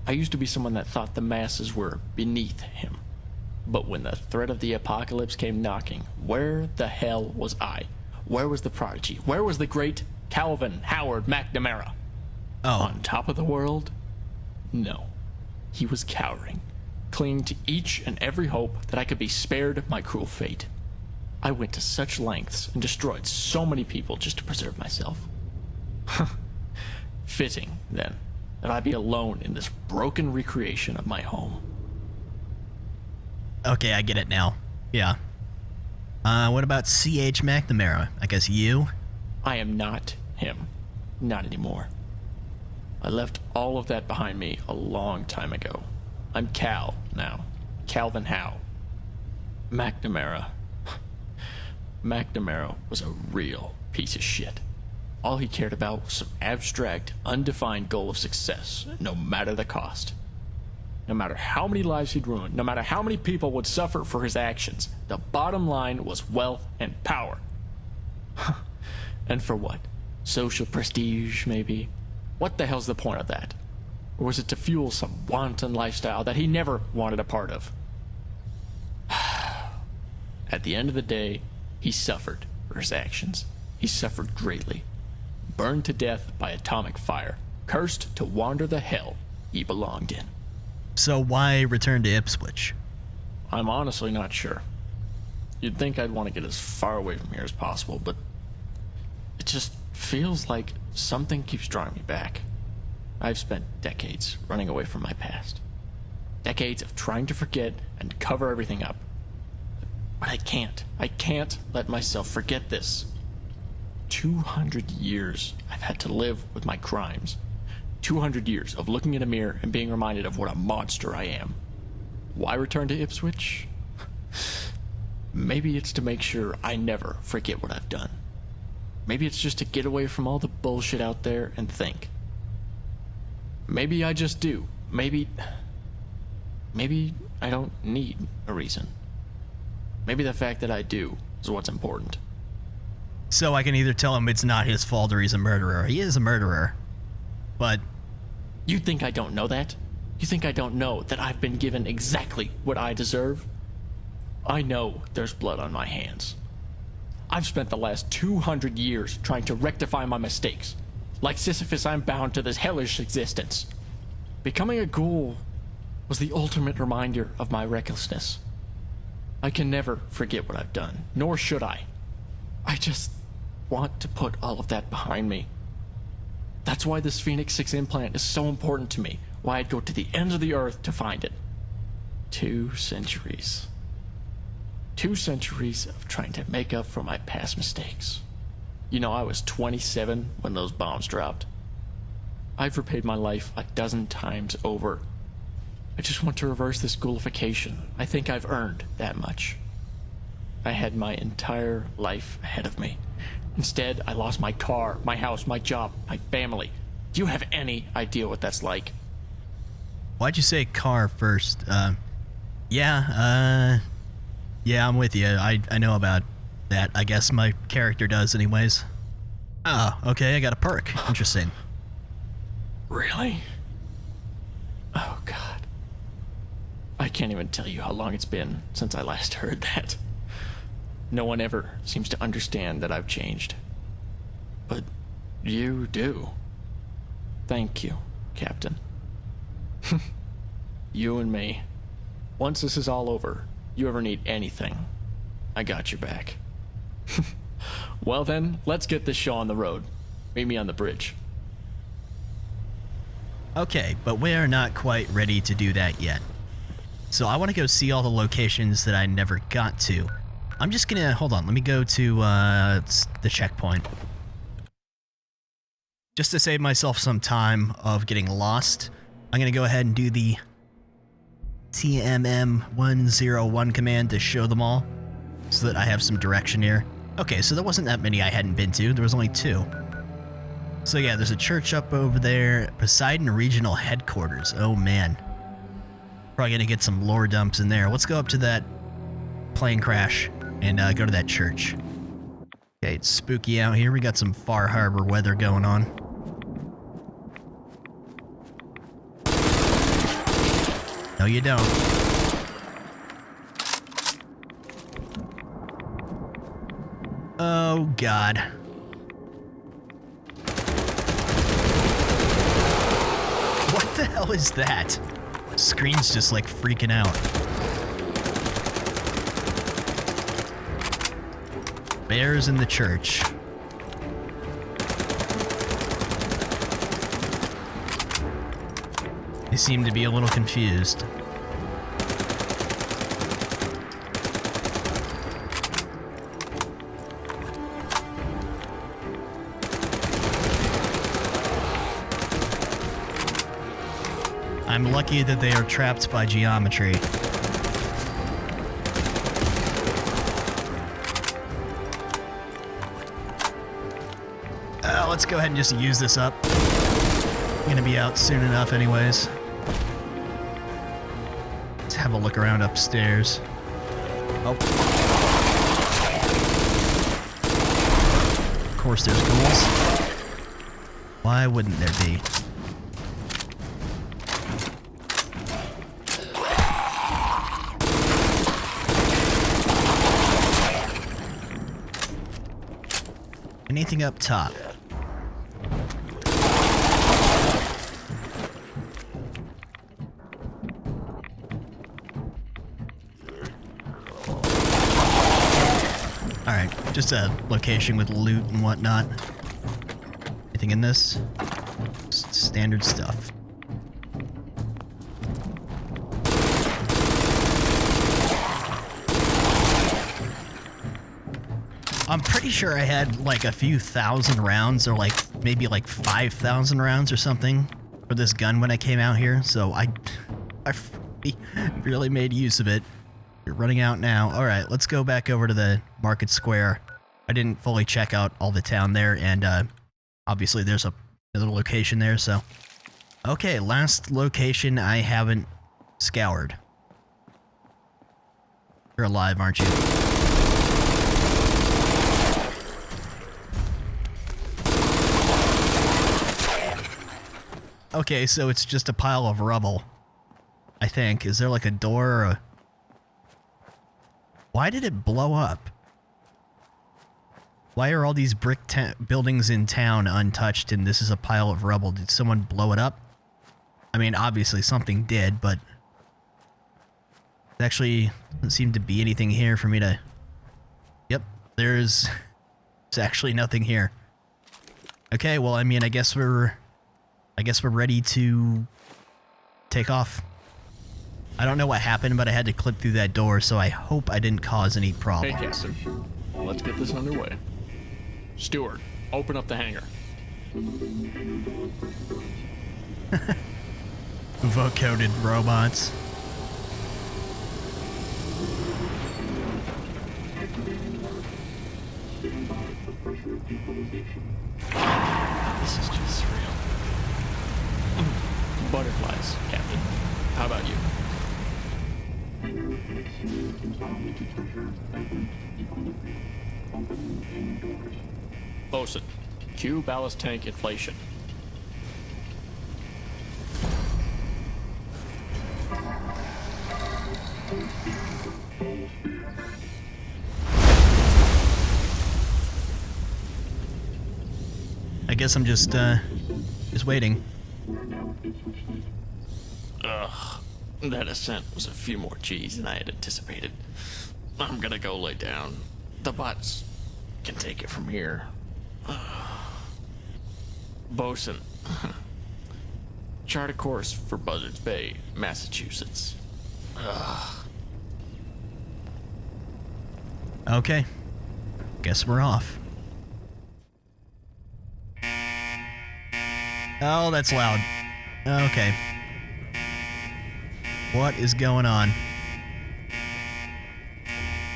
I used to be someone that thought the masses were beneath him. But when the threat of the apocalypse came knocking, where the hell was I? Where was the prodigy? Where was the great Calvin Howard McNamara? Oh. On top of the world? No. He was cowering, clinging to each and every hope that I could be spared my cruel fate. I went to such lengths and destroyed so many people just to preserve myself. Fitting, then, that I be alone in this broken recreation of my home. Okay, I get it now. Yeah. What about C.H. McNamara? I guess you? I am not him. Not anymore. I left all of that behind me a long time ago. I'm Cal now. Calvin Howe. McNamara. McNamara was a real piece of shit. All he cared about was some abstract, undefined goal of success, no matter the cost. No matter how many lives he'd ruin, no matter how many people would suffer for his actions, the bottom line was wealth and power. And for what? Social prestige, maybe? What the hell's the point of that? Or was it to fuel some wanton lifestyle that he never wanted a part of? At the end of the day, he suffered for his actions. He suffered greatly. Burned to death by atomic fire. Cursed to wander the hell he belonged in. So why return to Ipswich? I'm honestly not sure. You'd think I'd want to get as far away from here as possible, but it just feels like something keeps drawing me back. I've spent decades running away from my past. Decades of trying to forget and cover everything up. But I can't. I can't let myself forget this. 200 years I've had to live with my crimes. 200 years of looking in a mirror and being reminded of what a monster I am. Why return to Ipswich? Maybe it's to make sure I never forget what I've done. Maybe it's just to get away from all the bullshit out there and think. Maybe I just do. Maybe I don't need a reason. Maybe the fact that I do is what's important. So I can either tell him it's not his fault or he's a murderer. He is a murderer. But You think I don't know that? You think I don't know that I've been given exactly what I deserve? I know there's blood on my hands. I've spent the last 200 years trying to rectify my mistakes. Like Sisyphus, I'm bound to this hellish existence. Becoming a ghoul was the ultimate reminder of my recklessness. I can never forget what I've done, nor should I. I just want to put all of that behind me. That's why this Phoenix 6 implant is so important to me, why I'd go to the ends of the earth to find it. 2 centuries. 2 centuries of trying to make up for my past mistakes. You know, I was 27 when those bombs dropped. I've repaid my life a dozen times over. I just want to reverse this ghoulification. I think I've earned that much. I had my entire life ahead of me. Instead, I lost my car, my house, my job, my family. Do you have any idea what that's like? Why'd you say car first? Yeah, I'm with you. I know about that. I guess my character does anyways. Oh, okay, I got a perk. Interesting. Really? Oh, God. I can't even tell you how long it's been since I last heard that. No one ever seems to understand that I've changed. But you do. Thank you, Captain. You and me. Once this is all over, you ever need anything, I got your back. Well then, let's get this show on the road. Meet me on the bridge. Okay, but we are not quite ready to do that yet. So I want to go see all the locations that I never got to. I'm just gonna, hold on, let me go to the checkpoint. Just to save myself some time of getting lost, I'm gonna go ahead and do the TMM101 command to show them all, so that I have some direction here. Okay, so there wasn't that many I hadn't been to, there was only 2. So yeah, there's a church up over there, Poseidon Regional Headquarters, oh man. Probably gonna get some lore dumps in there. Let's go up to that plane crash and go to that church. Okay, it's spooky out here, we got some Far Harbor weather going on. No, you don't. Oh, God. What the hell is that? Screen's just like freaking out. Bears in the church. They seem to be a little confused. I'm lucky that they are trapped by geometry. Let's go ahead and just use this up. I'm gonna be out soon enough anyways. Let's have a look around upstairs. Oh. Of course there's ghouls. Why wouldn't there be? Anything up top? Alright, just a location with loot and whatnot. Anything in this? Standard stuff. I'm pretty sure I had like a few thousand rounds, or like maybe like 5,000 rounds or something for this gun when I came out here, so I really made use of it. You're running out now. Alright, let's go back over to the market square. I didn't fully check out all the town there, and obviously there's another location there, so. Okay, last location I haven't scoured. You're alive, aren't you? Okay, so it's just a pile of rubble, I think. Is there like a door or a... Why did it blow up? Why are all these brick buildings in town untouched and this is a pile of rubble? Did someone blow it up? I mean, obviously something did, but... There actually doesn't seem to be anything here for me to... Yep, there's actually nothing here. Okay, well, I mean, I guess we're ready to take off. I don't know what happened, but I had to clip through that door, so I hope I didn't cause any problems. Hey, Captain. Let's get this underway. Steward, open up the hangar. Vocoded robots. This is just surreal. Butterflies, Captain. How about you? Bosun, cue ballast tank inflation. I guess I'm just waiting. Ugh, that ascent was a few more G's than I had anticipated. I'm gonna go lay down. The bots can take it from here. Bosun, chart a course for Buzzards Bay, Massachusetts. Okay. Guess we're off. Oh, that's loud. Okay. What is going on?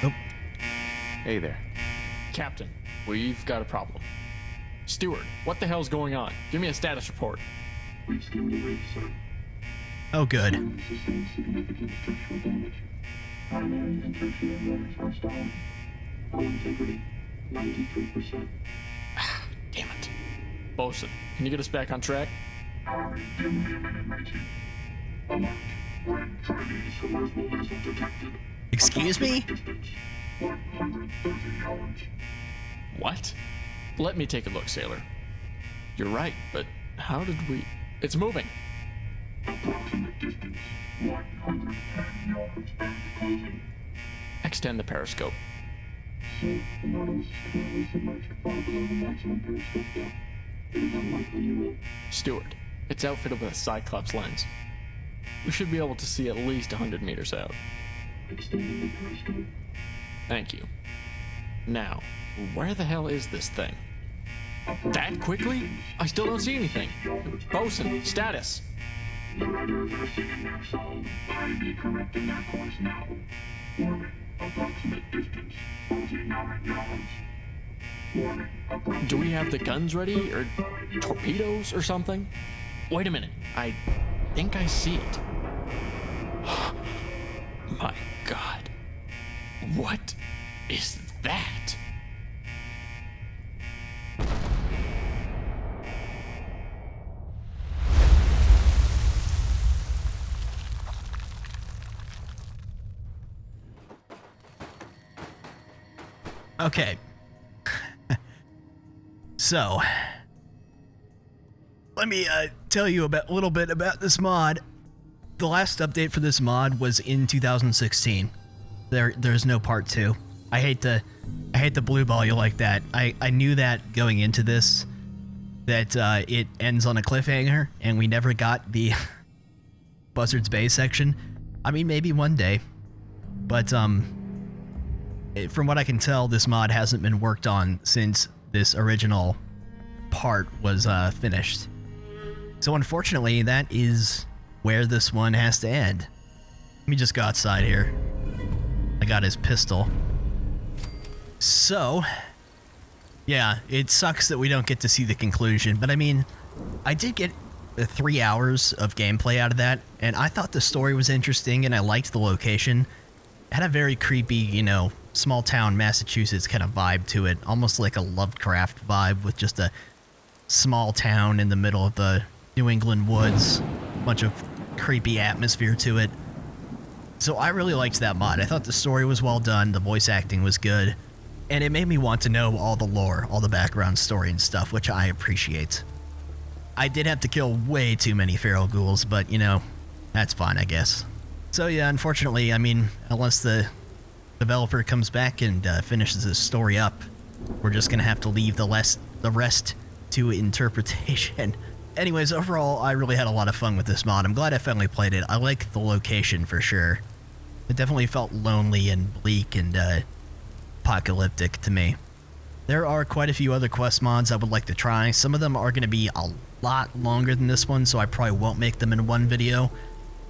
Oh. Hey there. Captain, we've got a problem. Steward, what the hell's going on? Give me a status report. Oh, good. Damn it. Bosun, can you get us back on track? Excuse me? What? Let me take a look, sailor. You're right, but how did we... It's moving! Extend the periscope. Steward, it's outfitted with a Cyclops lens. We should be able to see at least 100 meters out. Thank you. Now, where the hell is this thing? That quickly? I still don't see anything. Bosun, status. Do we have the guns ready, or torpedoes or something? Wait a minute, I think I see it. My God. What is that? Okay. So, let me tell you a little bit about this mod. The last update for this mod was in 2016. There's no part 2. I hate to blue ball you like that. I knew that going into this, that it ends on a cliffhanger, and we never got the Buzzards Bay section. I mean, maybe one day, but from what I can tell, this mod hasn't been worked on since this original part was finished. So unfortunately, that is where this one has to end. Let me just go outside here. I got his pistol. So, yeah, it sucks that we don't get to see the conclusion, but I mean, I did get 3 hours of gameplay out of that, and I thought the story was interesting, and I liked the location. It had a very creepy, you know, small town Massachusetts kind of vibe to it, almost like a Lovecraft vibe with just a small town in the middle of the New England woods, bunch of creepy atmosphere to it. So I really liked that mod. I thought the story was well done, the voice acting was good, and it made me want to know all the lore, all the background story and stuff, which I appreciate. I did have to kill way too many feral ghouls, but you know, that's fine, I guess. So yeah, unfortunately, I mean, unless the developer comes back and finishes this story up, we're just gonna have to leave the rest to interpretation. Anyways, overall, I really had a lot of fun with this mod. I'm glad I finally played it. I like the location for sure. It definitely felt lonely and bleak and apocalyptic to me. There are quite a few other quest mods I would like to try. Some of them are going to be a lot longer than this one, so I probably won't make them in one video.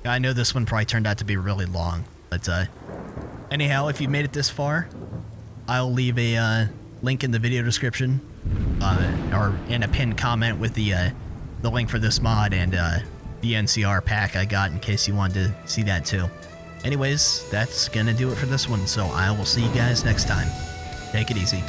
I know this one probably turned out to be really long, but anyhow, if you made it this far, I'll leave a link in the video description or in a pinned comment with the link for this mod and the NCR pack I got in case you wanted to see that too. Anyways, that's gonna do it for this one, so I will see you guys next time. Take it easy.